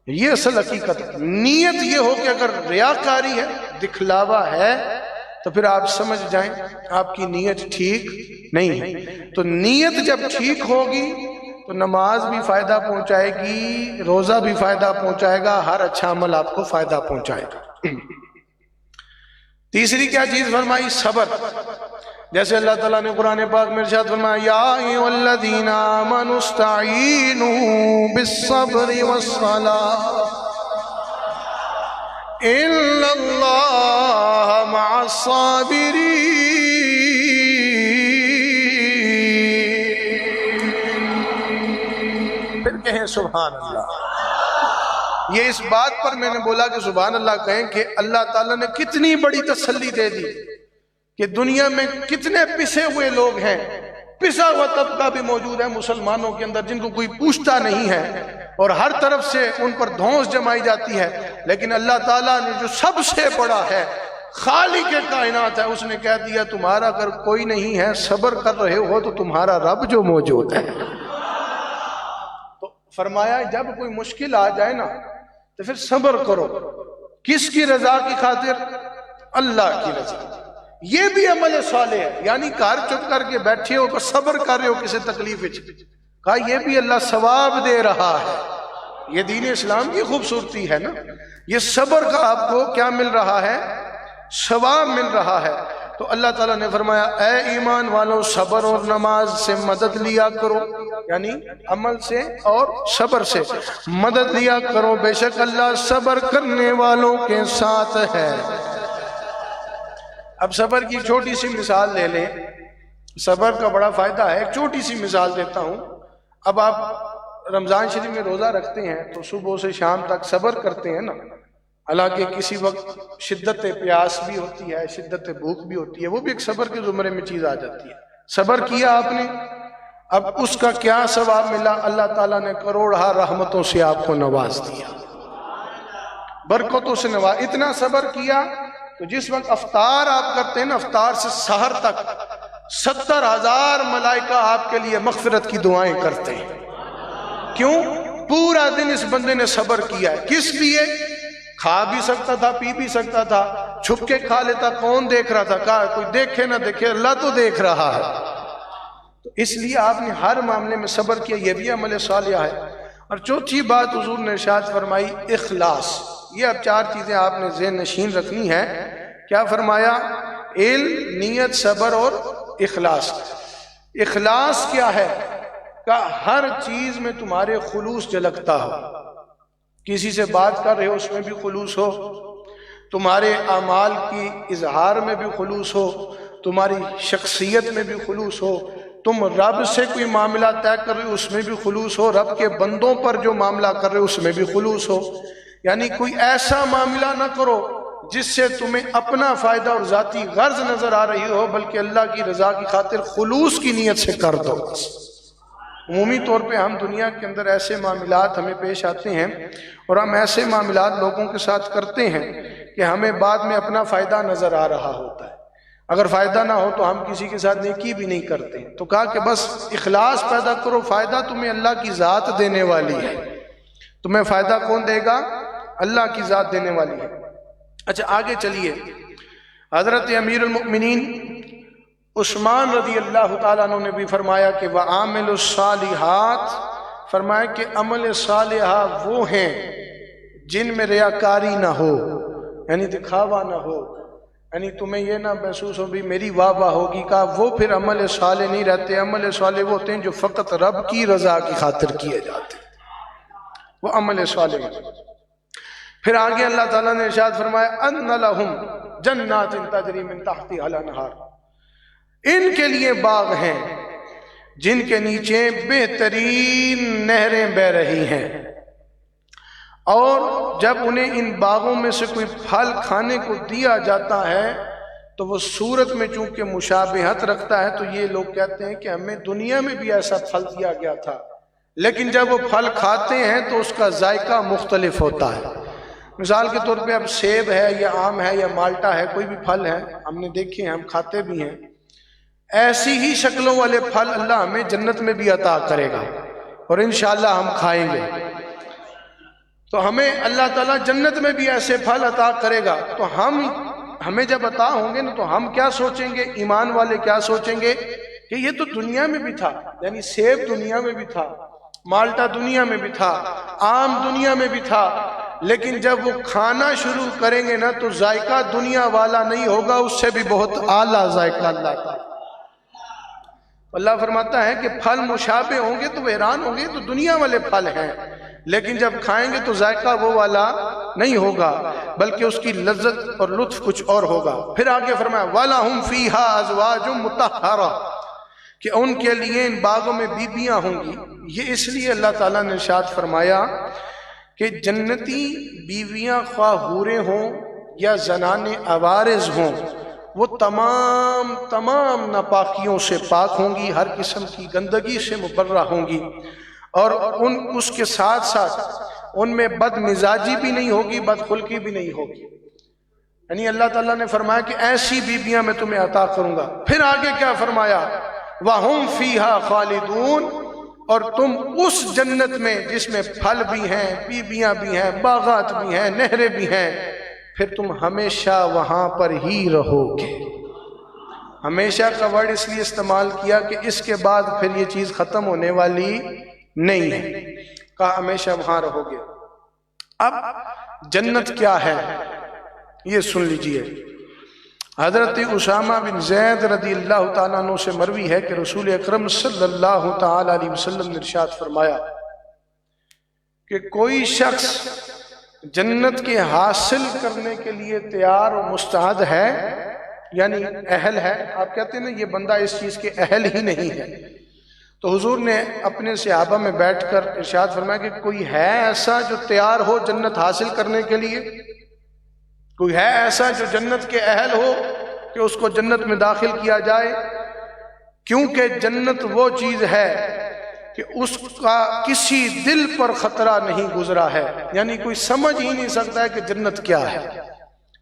Speaker 2: یہ اصل حقیقت ہے۔ نیت یہ ہو کہ اگر ریاکاری ہے، دکھلاوا ہے، تو پھر آپ سمجھ جائیں آپ کی نیت ٹھیک نہیں ہے۔ تو نیت جب ٹھیک ہوگی تو نماز بھی فائدہ پہنچائے گی، روزہ بھی فائدہ پہنچائے گا، ہر اچھا عمل آپ کو فائدہ پہنچائے گا۔ تیسری کیا چیز فرمائی؟ صبر۔ جیسے اللہ تعالیٰ نے قرآن پاک میں ارشاد فرمایا یا ایھا الذین آمنوا استعینوا بالصبر والصلاۃ، إن الله مع الصابرين. پھر کہیں سبحان اللہ. یہ اس بات پر میں نے بولا کہ سبحان اللہ کہیں کہ اللہ تعالیٰ نے کتنی بڑی تسلی دے دی کہ دنیا میں کتنے پسے ہوئے لوگ ہیں. پسا ہوا طبقہ بھی موجود ہے مسلمانوں کے اندر جن کو کوئی پوچھتا نہیں ہے اور ہر طرف سے ان پر دھونس جمائی جاتی ہے، لیکن اللہ تعالیٰ نے جو سب سے بڑا ہے، خالق کائنات ہے، اس نے کہہ دیا تمہارا اگر کوئی نہیں ہے، صبر کر رہے ہو تو تمہارا رب جو موجود ہے. تو فرمایا جب کوئی مشکل آ جائے نا تو پھر صبر کرو. کس کی رضا کی خاطر؟ اللہ کی رضا. یہ بھی عمل صالح ہے. یعنی گھر چپ کر کے بیٹھے ہو صبر کر رہے ہو کسی تکلیف وچ، کہا یہ بھی اللہ ثواب دے رہا ہے. یہ دین اسلام کی خوبصورتی ہے نا. یہ صبر کا آپ کو کیا مل رہا ہے؟ ثواب مل رہا ہے. تو اللہ تعالیٰ نے فرمایا اے ایمان والوں صبر اور نماز سے مدد لیا کرو، یعنی عمل سے اور صبر سے مدد لیا کرو، بے شک اللہ صبر کرنے والوں کے ساتھ ہے. اب صبر کی چھوٹی سی مثال لے لیں. صبر کا بڑا فائدہ ہے. ایک چھوٹی سی مثال دیتا ہوں. اب آپ رمضان شریف میں روزہ رکھتے ہیں تو صبح سے شام تک صبر کرتے ہیں نا. حالانکہ کسی وقت شدت پیاس بھی ہوتی ہے، شدت بھوک بھی ہوتی ہے، وہ بھی ایک صبر کے زمرے میں چیز آ جاتی ہے. صبر کیا آپ نے، اب اس کا کیا ثواب ملا؟ اللہ تعالیٰ نے کروڑہ رحمتوں سے آپ کو نواز دیا، برکتوں سے نواز. اتنا صبر کیا تو جس وقت افطار آپ کرتے ہیں نا، افطار سے سحر تک 70,000 ملائکہ آپ کے لیے مغفرت کی دعائیں کرتے ہیں. کیوں؟ پورا دن اس بندے نے صبر کیا ہے. کس لیے؟ کھا بھی سکتا تھا، پی بھی سکتا تھا، چھپ کے کھا لیتا، کون دیکھ رہا تھا؟ کہا کوئی دیکھے نہ دیکھے اللہ تو دیکھ رہا ہے. تو اس لیے آپ نے ہر معاملے میں صبر کیا. یہ بھی عمل صالح ہے. اور چوتھی بات حضور نے ارشاد فرمائی اخلاص. یہ اب 4 چیزیں آپ نے ذہن نشین رکھنی ہے. کیا فرمایا؟ علم، نیت، صبر اور اخلاص. اخلاص کیا ہے؟ کہ ہر چیز میں تمہارے خلوص جھلکتا ہو. کسی سے بات کر رہے ہو اس میں بھی خلوص ہو، تمہارے اعمال کی اظہار میں بھی خلوص ہو، تمہاری شخصیت میں بھی خلوص ہو، تم رب سے کوئی معاملہ طے کر رہے ہو اس میں بھی خلوص ہو، رب کے بندوں پر جو معاملہ کر رہے ہو اس میں بھی خلوص ہو. یعنی کوئی ایسا معاملہ نہ کرو جس سے تمہیں اپنا فائدہ اور ذاتی غرض نظر آ رہی ہو، بلکہ اللہ کی رضا کی خاطر خلوص کی نیت سے کر دو. عمومی طور پہ ہم دنیا کے اندر ایسے معاملات ہمیں پیش آتے ہیں اور ہم ایسے معاملات لوگوں کے ساتھ کرتے ہیں کہ ہمیں بعد میں اپنا فائدہ نظر آ رہا ہوتا ہے. اگر فائدہ نہ ہو تو ہم کسی کے ساتھ نیکی بھی نہیں کرتے. تو کہا کہ بس اخلاص پیدا کرو، فائدہ تمہیں اللہ کی ذات دینے والی ہے. تمہیں فائدہ کون دے گا؟ اللہ کی ذات دینے والی ہے. اچھا آگے چلیے. حضرت امیر المؤمنین عثمان رضی اللہ تعالیٰ عنہ نے بھی فرمایا کہ وَعَامِلُ الصَّالِحَاتِ، فرمایا کہ عمل صالحہ وہ ہیں جن میں ریاکاری نہ ہو، یعنی دکھاوا نہ ہو، یعنی تمہیں یہ نہ محسوس ہو بھی میری واہ واہ ہوگی. کہا وہ پھر عمل صالح نہیں رہتے. عمل صالح وہ ہوتے ہیں جو فقط رب کی رضا کی خاطر کیے جاتے ہیں، وہ عمل صالح. پھر آگے اللہ تعالیٰ نے ارشاد فرمایا اَنَّ لَهُمْ جَنَّاتٍ تَجْرِي مِن تَحْتِهَا الْأَنْهَارُ، ان کے لیے باغ ہیں جن کے نیچے بہترین نہریں بہ رہی ہیں، اور جب انہیں ان باغوں میں سے کوئی پھل کھانے کو دیا جاتا ہے تو وہ صورت میں چونکہ مشابہت رکھتا ہے، تو یہ لوگ کہتے ہیں کہ ہمیں دنیا میں بھی ایسا پھل دیا گیا تھا، لیکن جب وہ پھل کھاتے ہیں تو اس کا ذائقہ مختلف ہوتا ہے. مثال کے طور پہ اب سیب ہے یا آم ہے یا مالٹا ہے، کوئی بھی پھل ہے ہم نے دیکھے ہیں، ہم کھاتے بھی ہیں. ایسی ہی شکلوں والے پھل اللہ ہمیں جنت میں بھی عطا کرے گا اور انشاءاللہ ہم کھائیں گے. تو ہمیں اللہ تعالیٰ جنت میں بھی ایسے پھل عطا کرے گا. تو ہمیں جب عطا ہوں گے نا تو ہم کیا سوچیں گے؟ ایمان والے کیا سوچیں گے کہ یہ تو دنیا میں بھی تھا، یعنی سیب دنیا میں بھی تھا، مالٹا دنیا میں بھی تھا، آم دنیا میں بھی تھا، لیکن جب وہ کھانا شروع کریں گے نا تو ذائقہ دنیا والا نہیں ہوگا، اس سے بھی بہت اعلیٰ ذائقہ اللہ کا. اللہ فرماتا ہے کہ پھل مشابہ ہوں گے تو وہ حیران ہوں گے تو دنیا والے پھل ہیں، لیکن جب کھائیں گے تو ذائقہ وہ والا نہیں ہوگا بلکہ اس کی لذت اور لطف کچھ اور ہوگا۔ پھر آگے فرمایا وَلَهُمْ فِيهَا أَزْوَاجٌ مُطَهَّرَةٌ کہ ان کے لیے ان باغوں میں بیویاں ہوں گی۔ یہ اس لیے اللہ تعالیٰ نے ارشاد فرمایا کہ جنتی بیویاں خواہ حوریں ہوں یا زنان عوارض ہوں، وہ تمام ناپاکیوں سے پاک ہوں گی، ہر قسم کی گندگی سے مبرہ ہوں گی، اور اس کے ساتھ ساتھ ان میں بد مزاجی بھی نہیں ہوگی، بد خلقی بھی نہیں ہوگی۔ یعنی اللہ تعالیٰ نے فرمایا کہ ایسی بیویاں میں تمہیں عطا کروں گا۔ پھر آگے کیا فرمایا وَهُمْ فِيهَا خَالِدُونَ اور تم اس جنت میں جس میں پھل بھی ہیں، بیویاں بھی ہیں، باغات بھی ہیں، نہریں بھی ہیں، پھر تم ہمیشہ وہاں پر ہی رہو گے۔ ہمیشہ کا ورڈ اس لیے استعمال کیا کہ اس کے بعد پھر یہ چیز ختم ہونے والی نہیں ہے، کہا ہمیشہ وہاں رہو گے۔ اب جنت کیا ہے یہ سن لیجئے۔ حضرت اسامہ بن زید رضی اللہ تعالیٰ عنہ سے مروی ہے کہ رسول اکرم صلی اللہ تعالیٰ علیہ وسلم نے ارشاد فرمایا کہ کوئی شخص جنت کے حاصل کرنے کے لیے تیار و مستعد ہے، یعنی اہل ہے۔ آپ کہتے ہیں نا یہ بندہ اس چیز کے اہل ہی نہیں ہے، تو حضور نے اپنے صحابہ میں بیٹھ کر ارشاد فرمایا کہ کوئی ہے ایسا جو تیار ہو جنت حاصل کرنے کے لیے؟ کوئی ہے ایسا جو جنت کے اہل ہو کہ اس کو جنت میں داخل کیا جائے؟ کیونکہ جنت وہ چیز ہے کہ اس کا کسی دل پر خطرہ نہیں گزرا ہے، یعنی کوئی سمجھ ہی نہیں سکتا ہے کہ جنت کیا ہے۔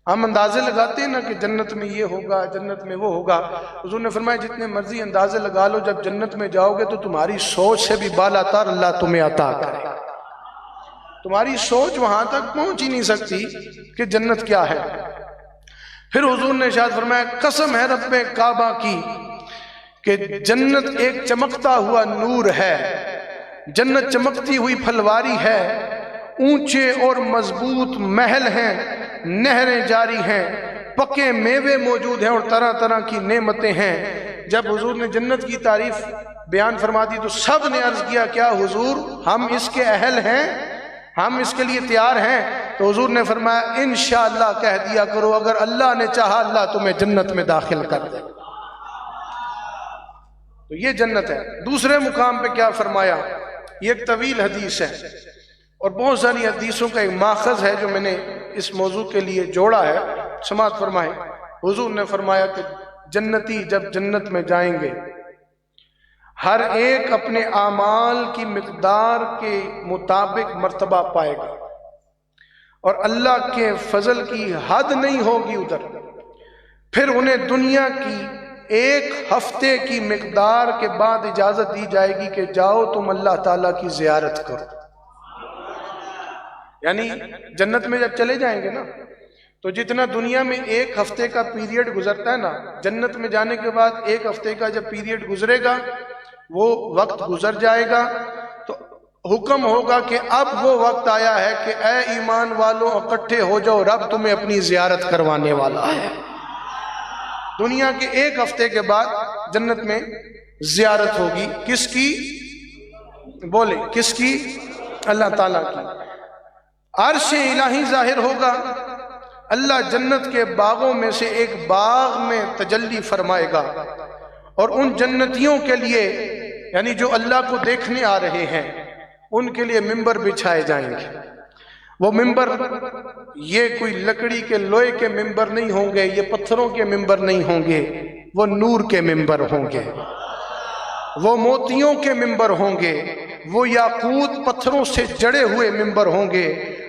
Speaker 2: ہم اندازے لگاتے ہیں نا کہ جنت میں یہ ہوگا، جنت میں وہ ہوگا۔ حضور نے فرمایا جتنے مرضی اندازے لگا لو، جب جنت میں جاؤ گے تو تمہاری سوچ سے بھی بالا تر اللہ تمہیں عطا کرے۔ تمہاری سوچ وہاں تک پہنچ ہی نہیں سکتی کہ جنت کیا ہے۔ پھر حضور نے ارشاد فرمایا قسم ہے رب کعبہ کی کہ جنت ایک چمکتا ہوا نور ہے، جنت چمکتی ہوئی پھلواری ہے، اونچے اور مضبوط محل ہیں، نہریں جاری ہیں، پکے میوے موجود ہیں اور طرح طرح کی نعمتیں ہیں۔ جب حضور نے جنت کی تعریف بیان فرما دی تو سب نے عرض کیا کیا حضور ہم اس کے اہل ہیں، ہم اس کے لیے تیار ہیں؟ تو حضور نے فرمایا انشاءاللہ کہہ دیا کرو، اگر اللہ نے چاہا اللہ تمہیں جنت میں داخل کر دے۔ تو یہ جنت ہے۔ دوسرے مقام پہ کیا فرمایا؟ یہ ایک طویل حدیث ہے اور بہت ساری حدیثوں کا ایک ماخذ ہے جو میں نے اس موضوع کے لیے جوڑا ہے، سماعت فرمائیں۔ حضور نے فرمایا کہ جنتی جب جنت میں جائیں گے ہر ایک اپنے اعمال کی مقدار کے مطابق مرتبہ پائے گا، اور اللہ کے فضل کی حد نہیں ہوگی ادھر۔ پھر انہیں دنیا کی ایک ہفتے کی مقدار کے بعد اجازت دی جائے گی کہ جاؤ تم اللہ تعالیٰ کی زیارت کرو۔ یعنی جنت میں جب چلے جائیں گے نا تو جتنا دنیا میں ایک ہفتے کا پیریڈ گزرتا ہے نا، جنت میں جانے کے بعد ایک ہفتے کا جب پیریڈ گزرے گا وہ وقت گزر جائے گا، تو حکم ہوگا کہ اب وہ وقت آیا ہے کہ اے ایمان والوں اکٹھے ہو جاؤ، رب تمہیں اپنی زیارت کروانے والا ہے۔ دنیا کے ایک ہفتے کے بعد جنت میں زیارت ہوگی، کس کی؟ بولے کس کی؟ اللہ تعالیٰ کی۔ عرش الہی ظاہر ہوگا، اللہ جنت کے باغوں میں سے ایک باغ میں تجلی فرمائے گا، اور ان جنتیوں کے لیے یعنی جو اللہ کو دیکھنے آ رہے ہیں ان کے لیے ممبر بچھائے جائیں گے۔ وہ ممبر یہ کوئی لکڑی کے لوہے کے ممبر نہیں ہوں گے، یہ پتھروں کے ممبر نہیں ہوں گے، وہ نور کے ممبر ہوں گے، وہ موتیوں کے ممبر ہوں گے، وہ یاقوت پتھروں سے جڑے ہوئے ممبر ہوں گے،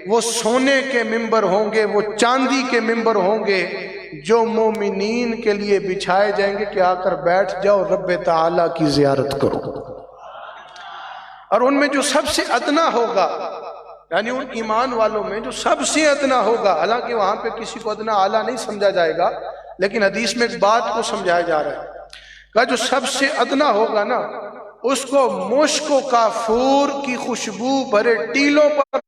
Speaker 2: وہ سونے کے ممبر ہوں گے، وہ چاندی کے ممبر ہوں گے، جو مومنین کے لیے بچھائے جائیں گے کہ آ کر بیٹھ جاؤ رب تعالیٰ کی زیارت کرو۔ اور ان میں جو سب سے ادنا ہوگا، یعنی ان ایمان والوں میں جو سب سے ادنا ہوگا، حالانکہ وہاں پہ کسی کو ادنا اعلیٰ نہیں سمجھا جائے گا، لیکن حدیث میں ایک بات کو سمجھایا جا رہا ہے کہ جو سب سے ادنا ہوگا نا اس کو مشک و کافور کی خوشبو بھرے ٹیلوں پر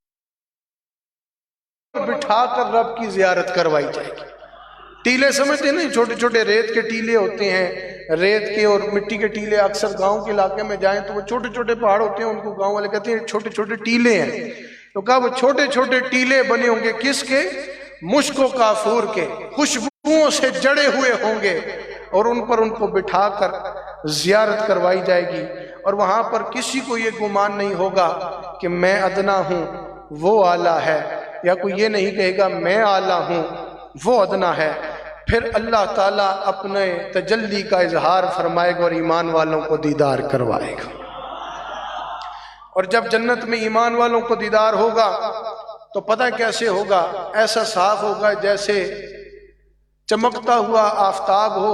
Speaker 2: بٹھا کر رب کی زیارت کروائی جائے گی۔ ٹیلے سمجھتے ہیں نا، چھوٹے چھوٹے ریت کے ٹیلے ہوتے ہیں، ریت کے اور مٹی کے ٹیلے اکثر گاؤں کے علاقے میں جائیں تو وہ چھوٹے چھوٹے پہاڑ ہوتے ہیں، ان کو گاؤں والے کہتے ہیں چھوٹے چھوٹے ٹیلے ہیں۔ تو کہا وہ چھوٹے چھوٹے ٹیلے بنے ہوں گے، کس کے؟ مشک و کافور کے، خوشبوؤں سے جڑے ہوئے ہوں گے، اور ان پر ان کو بٹھا کر زیارت کروائی جائے گی، اور وہاں پر کسی کو یہ گمان نہیں ہوگا کہ میں ادنا ہوں وہ اعلیٰ ہے، یا کوئی یہ نہیں کہے گا میں اعلیٰ ہوں وہ ادنا ہے۔ پھر اللہ تعالیٰ اپنے تجلی کا اظہار فرمائے گا اور ایمان والوں کو دیدار کروائے گا۔ اور جب جنت میں ایمان والوں کو دیدار ہوگا تو پتہ کیسے ہوگا؟ ایسا صاف ہوگا جیسے چمکتا ہوا آفتاب ہو،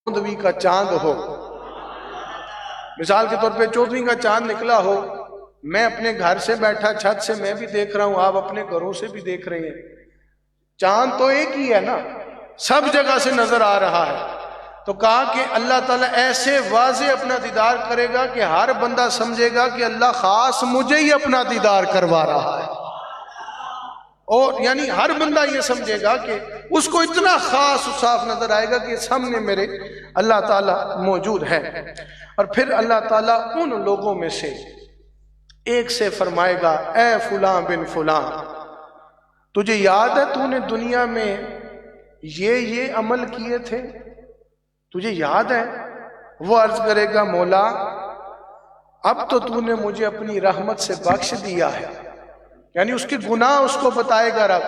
Speaker 2: چودھویں کا چاند ہو۔ مثال کے طور پہ چودھویں کا چاند نکلا ہو، میں اپنے گھر سے بیٹھا چھت سے میں بھی دیکھ رہا ہوں، آپ اپنے گھروں سے بھی دیکھ رہے ہیں، چاند تو ایک ہی ہے نا، سب جگہ سے نظر آ رہا ہے۔ تو کہا کہ اللہ تعالیٰ ایسے واضح اپنا دیدار کرے گا کہ ہر بندہ سمجھے گا کہ اللہ خاص مجھے ہی اپنا دیدار کروا رہا ہے، اور یعنی ہر بندہ یہ سمجھے گا کہ اس کو اتنا خاص و صاف نظر آئے گا کہ سامنے میرے اللہ تعالیٰ موجود ہے۔ اور پھر اللہ تعالیٰ ان لوگوں میں سے ایک سے فرمائے گا، اے فلاں بن فلاں، تجھے یاد ہے تو نے دنیا میں یہ عمل کیے تھے، تجھے یاد ہے؟ وہ عرض کرے گا، مولا اب تو نے مجھے اپنی رحمت سے بخش دیا ہے، یعنی اس کے گناہ اس کو بتائے گا رب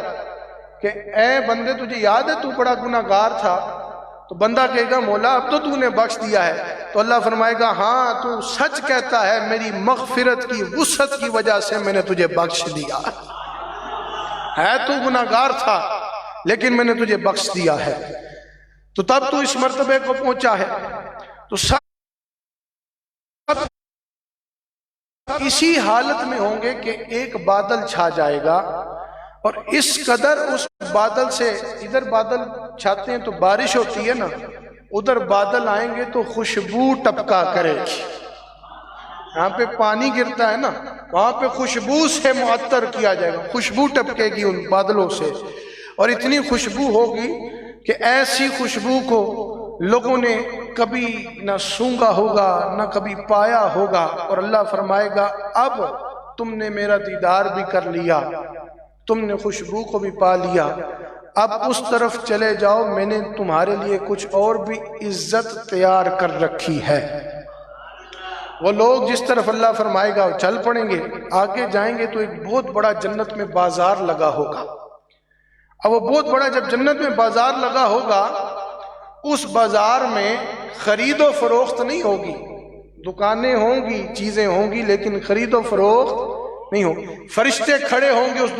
Speaker 2: کہ اے بندے تجھے یاد ہے تو بڑا گناہ گار تھا، تو بندہ کہے گا مولا اب تو نے بخش دیا ہے، تو اللہ فرمائے گا ہاں تو سچ کہتا ہے، میری مغفرت کی وسعت کی وجہ سے میں نے تجھے بخش دیا ہے، تو گناہ گار تھا لیکن میں نے تجھے بخش دیا ہے، تو تب تو اس مرتبے کو پہنچا ہے۔ تو سب اسی حالت میں ہوں گے کہ ایک بادل چھا جائے گا، اور اس قدر اس بادل سے، ادھر بادل چھاتے ہیں تو بارش ہوتی ہے نا، ادھر بادل آئیں گے تو خوشبو ٹپکا کرے گی، یہاں پہ پانی گرتا ہے نا، وہاں پہ خوشبو سے معطر کیا جائے گا، خوشبو ٹپکے گی ان بادلوں سے، اور اتنی خوشبو ہوگی کہ ایسی خوشبو کو لوگوں نے کبھی نہ سونگا ہوگا نہ کبھی پایا ہوگا، اور اللہ فرمائے گا اب تم نے میرا دیدار بھی کر لیا، تم نے خوشبو کو بھی پا لیا، اب اس طرف چلے جاؤ، میں نے تمہارے لیے کچھ اور بھی عزت تیار کر رکھی ہے۔ وہ لوگ جس طرف اللہ فرمائے گا چل پڑیں گے، آگے جائیں گے تو ایک بہت بڑا جنت میں بازار لگا ہوگا۔ اب وہ بہت بڑا جب جنت میں بازار لگا ہوگا، اس بازار میں خرید و فروخت نہیں ہوگی، دکانیں ہوں گی، چیزیں ہوں گی، لیکن خرید و فروخت نہیں ہوگی۔ فرشتے کھڑے ہوں گے اس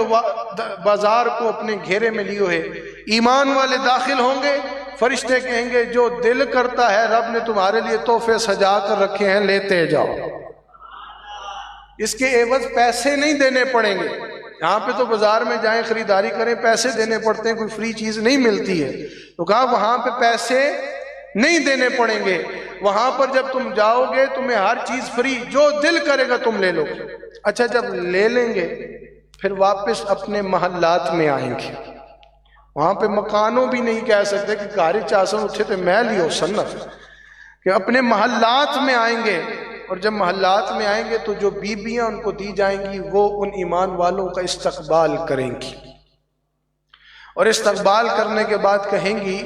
Speaker 2: بازار کو اپنے گھیرے میں لیے ہوئے، ایمان والے داخل ہوں گے، فرشتے کہیں گے جو دل کرتا ہے رب نے تمہارے لیے تحفے سجا کر رکھے ہیں، لیتے جاؤ، اس کے عوض پیسے نہیں دینے پڑیں گے۔ یہاں پہ تو بازار میں جائیں خریداری کریں پیسے دینے پڑتے ہیں، کوئی فری چیز نہیں ملتی ہے، تو کہا وہاں پہ پیسے نہیں دینے پڑیں گے، وہاں پر جب تم جاؤ گے تمہیں ہر چیز فری، جو دل کرے گا تم لے لو گے۔ اچھا جب لے لیں گے پھر واپس اپنے محلات میں آئیں گے، وہاں پہ مکانوں بھی نہیں کہہ سکتے کہ گھر چاسن اٹھے تو میں لیو سنت، کہ اپنے محلات میں آئیں گے، اور جب محلات میں آئیں گے تو جو بیویاں ان کو دی جائیں گی وہ ان ایمان والوں کا استقبال کریں گی، اور استقبال کرنے کے بعد کہیں گی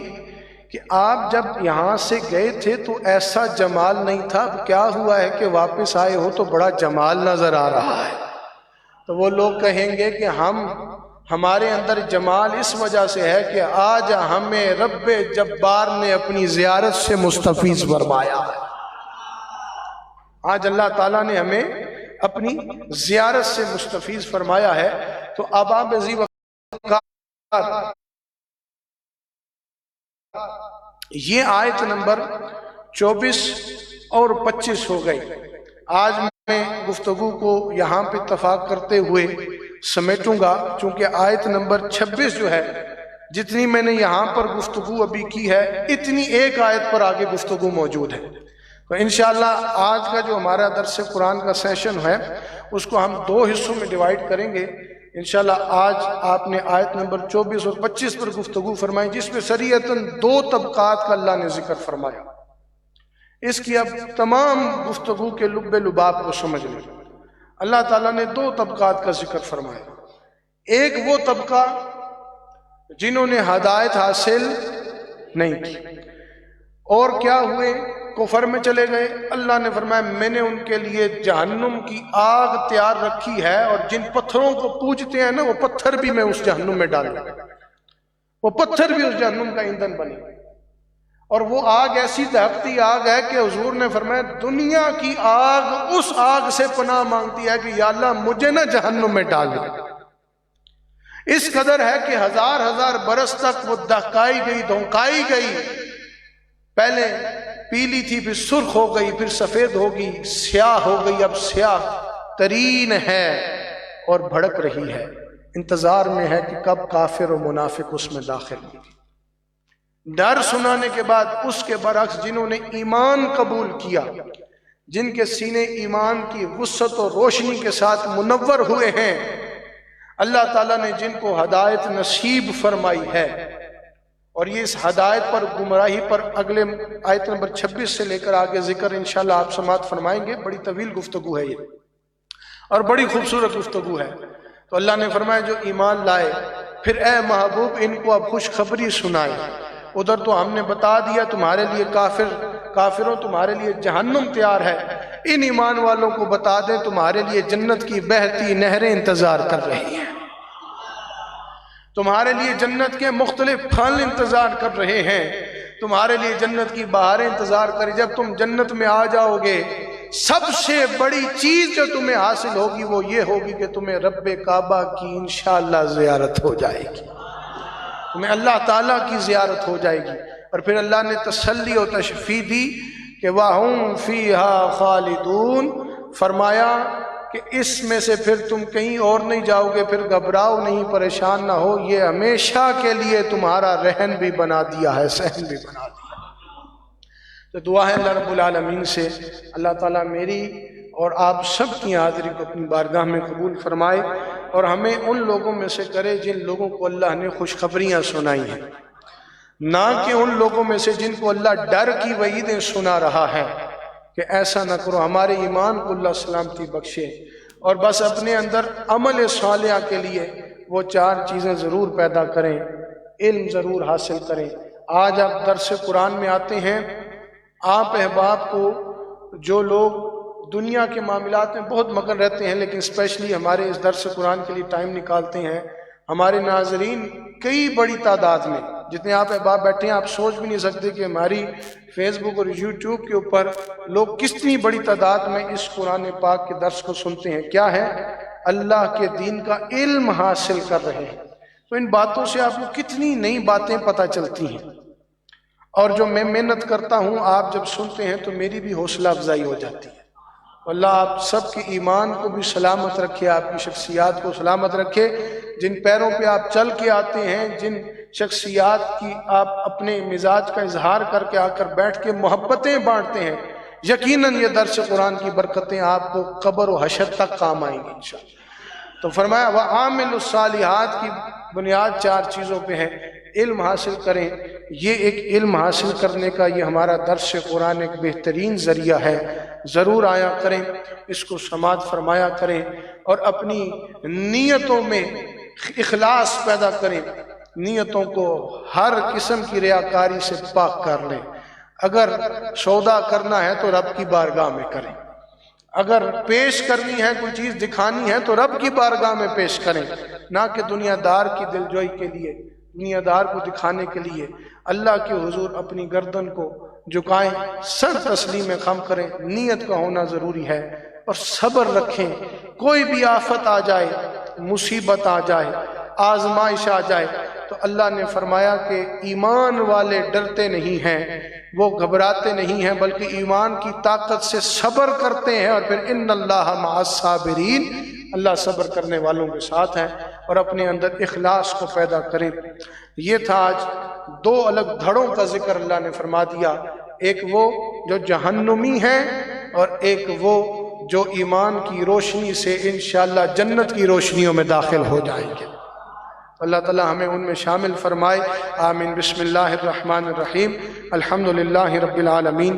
Speaker 2: کہ آپ جب یہاں سے گئے تھے تو ایسا جمال نہیں تھا، اب کیا ہوا ہے کہ واپس آئے ہو تو بڑا جمال نظر آ رہا ہے؟ تو وہ لوگ کہیں گے کہ ہمارے اندر جمال اس وجہ سے ہے کہ آج ہمیں رب جبار نے اپنی زیارت سے مستفیض فرمایا ہے، آج اللہ تعالیٰ نے ہمیں اپنی زیارت سے مستفیض فرمایا ہے۔ تو اب آپ یہ آیت نمبر 24 اور 25 ہو گئی۔ آج میں گفتگو کو یہاں پہ اتفاق کرتے ہوئے سمیٹوں گا، چونکہ آیت نمبر 26 جو ہے، جتنی میں نے یہاں پر گفتگو ابھی کی ہے اتنی ایک آیت پر آگے گفتگو موجود ہے۔ تو انشاءاللہ آج کا جو ہمارا درس قرآن کا سیشن ہے اس کو ہم 2 حصوں میں ڈیوائیڈ کریں گے۔ انشاءاللہ آج آپ نے آیت نمبر 24 اور 25 پر گفتگو فرمائی، جس میں صریحتاً 2 طبقات کا اللہ نے ذکر فرمایا۔ اس کی اب تمام گفتگو کے لب لباب کو سمجھ لیں۔ اللہ تعالیٰ نے دو طبقات کا ذکر فرمایا. ایک وہ طبقہ جنہوں نے ہدایت حاصل نہیں کی اور کیا ہوئے، کفر میں چلے گئے. اللہ نے فرمایا میں نے ان کے لیے جہنم کی آگ تیار رکھی ہے، اور جن پتھروں کو پوجتے ہیں نا وہ پتھر بھی میں اس جہنم میں ڈالوں گا، وہ پتھر بھی اس جہنم کا ایندھن بنے. اور وہ آگ ایسی دہکتی آگ ہے کہ حضور نے فرمایا دنیا کی آگ اس آگ سے پناہ مانگتی ہے کہ یا اللہ مجھے نہ جہنم میں ڈال دے. اس قدر ہے کہ ہزار ہزار برس تک وہ دہکائی گئی، دھونکائی گئی، پہلے پیلی تھی پھر سرخ ہو گئی، پھر سفید ہوگی، سیاہ ہو گئی، اب سیاہ ترین ہے اور بھڑک رہی ہے. انتظار میں ہے کہ کب کافر و منافق اس میں داخل ہوں. ڈر سنانے کے بعد اس کے برعکس جنہوں نے ایمان قبول کیا، جن کے سینے ایمان کی وسعت و روشنی کے ساتھ منور ہوئے ہیں، اللہ تعالیٰ نے جن کو ہدایت نصیب فرمائی ہے، اور یہ اس ہدایت پر گمراہی پر اگلے آیت نمبر 26 سے لے کر آگے ذکر انشاءاللہ آپ سماعت فرمائیں گے. بڑی طویل گفتگو ہے یہ اور بڑی خوبصورت گفتگو ہے. تو اللہ نے فرمایا جو ایمان لائے پھر اے محبوب ان کو اب خوشخبری سنائے. ادھر تو ہم نے بتا دیا تمہارے لیے کافروں تمہارے لیے جہنم تیار ہے، ان ایمان والوں کو بتا دیں تمہارے لیے جنت کی بہتی نہریں انتظار کر رہی ہیں، تمہارے لیے جنت کے مختلف پھل انتظار کر رہے ہیں، تمہارے لیے جنت کی بہاریں انتظار کر. جب تم جنت میں آ جاؤ گے سب سے بڑی چیز جو تمہیں حاصل ہوگی وہ یہ ہوگی کہ تمہیں رب کعبہ کی انشاءاللہ زیارت ہو جائے گی، تمہیں اللہ تعالیٰ کی زیارت ہو جائے گی. اور پھر اللہ نے تسلی و تشفیع دی کہ وَهُمْ فِيهَا خَالِدُونَ، فرمایا کہ اس میں سے پھر تم کہیں اور نہیں جاؤ گے، پھر گھبراؤ نہیں، پریشان نہ ہو، یہ ہمیشہ کے لیے تمہارا رہن بھی بنا دیا ہے، سہن بھی بنا دیا. تو دعا ہے اللہ رب العالمین سے اللہ تعالیٰ میری اور آپ سب کی حاضری کو اپنی بارگاہ میں قبول فرمائے، اور ہمیں ان لوگوں میں سے کرے جن لوگوں کو اللہ نے خوشخبریاں سنائی ہیں، نہ کہ ان لوگوں میں سے جن کو اللہ ڈر کی وعیدیں سنا رہا ہے کہ ایسا نہ کرو. ہمارے ایمان کو اللہ سلامتی بخشے، اور بس اپنے اندر عمل صالحہ کے لیے وہ 4 چیزیں ضرور پیدا کریں. علم ضرور حاصل کریں. آج آپ درس قرآن میں آتے ہیں، آپ احباب کو جو لوگ دنیا کے معاملات میں بہت مگن رہتے ہیں لیکن اسپیشلی ہمارے اس درس قرآن کے لیے ٹائم نکالتے ہیں، ہمارے ناظرین کئی بڑی تعداد میں، جتنے آپ احباب بیٹھے ہیں آپ سوچ بھی نہیں سکتے کہ ہماری فیس بک اور یوٹیوب کے اوپر لوگ کتنی بڑی تعداد میں اس قرآن پاک کے درس کو سنتے ہیں. کیا ہے؟ اللہ کے دین کا علم حاصل کر رہے ہیں. تو ان باتوں سے آپ کو کتنی نئی باتیں پتہ چلتی ہیں، اور جو میں محنت کرتا ہوں آپ جب سنتے ہیں تو میری بھی حوصلہ افزائی ہو جاتی ہے. اللہ آپ سب کے ایمان کو بھی سلامت رکھے، آپ کی شخصیات کو سلامت رکھے. جن پیروں پہ آپ چل کے آتے ہیں، جن شخصیات کی آپ اپنے مزاج کا اظہار کر کے آ کر بیٹھ کے محبتیں بانٹتے ہیں، یقیناً یہ درس قرآن کی برکتیں آپ کو قبر و حشر تک کام آئیں گی انشاءاللہ. تو فرمایا وَعَامِلُ الصَّالِحَاتِ کی بنیاد 4 چیزوں پہ ہے. علم حاصل کریں، یہ ایک علم حاصل کرنے کا یہ ہمارا درس قرآن ایک بہترین ذریعہ ہے. ضرور آیا کریں، اس کو سماعت فرمایا کریں، اور اپنی نیتوں میں اخلاص پیدا کریں. نیتوں کو ہر قسم کی ریاکاری سے پاک کر لیں. اگر سودا کرنا ہے تو رب کی بارگاہ میں کریں، اگر پیش کرنی ہے کوئی چیز دکھانی ہے تو رب کی بارگاہ میں پیش کریں، نہ کہ دنیا دار کی دلجوئی کے لیے، دنیا دار کو دکھانے کے لیے. اللہ کے حضور اپنی گردن کو جھکائیں، سر تسلیم خم کریں. نیت کا ہونا ضروری ہے، اور صبر رکھیں. کوئی بھی آفت آ جائے، مصیبت آ جائے، آزمائش آ جائے، تو اللہ نے فرمایا کہ ایمان والے ڈرتے نہیں ہیں، وہ گھبراتے نہیں ہیں، بلکہ ایمان کی طاقت سے صبر کرتے ہیں. اور پھر ان اللہ مع الصابرین، اللہ صبر کرنے والوں کے ساتھ ہیں. اور اپنے اندر اخلاص کو پیدا کریں. یہ تھا آج 2 الگ دھڑوں کا ذکر اللہ نے فرما دیا. ایک وہ جو جہنمی ہیں، اور ایک وہ جو ایمان کی روشنی سے انشاءاللہ جنت کی روشنیوں میں داخل ہو جائیں گے. اللہ تعالی ہمیں ان میں شامل فرمائے. آمین. بسم اللہ الرحمن الرحیم. الحمدللہ رب العالمین،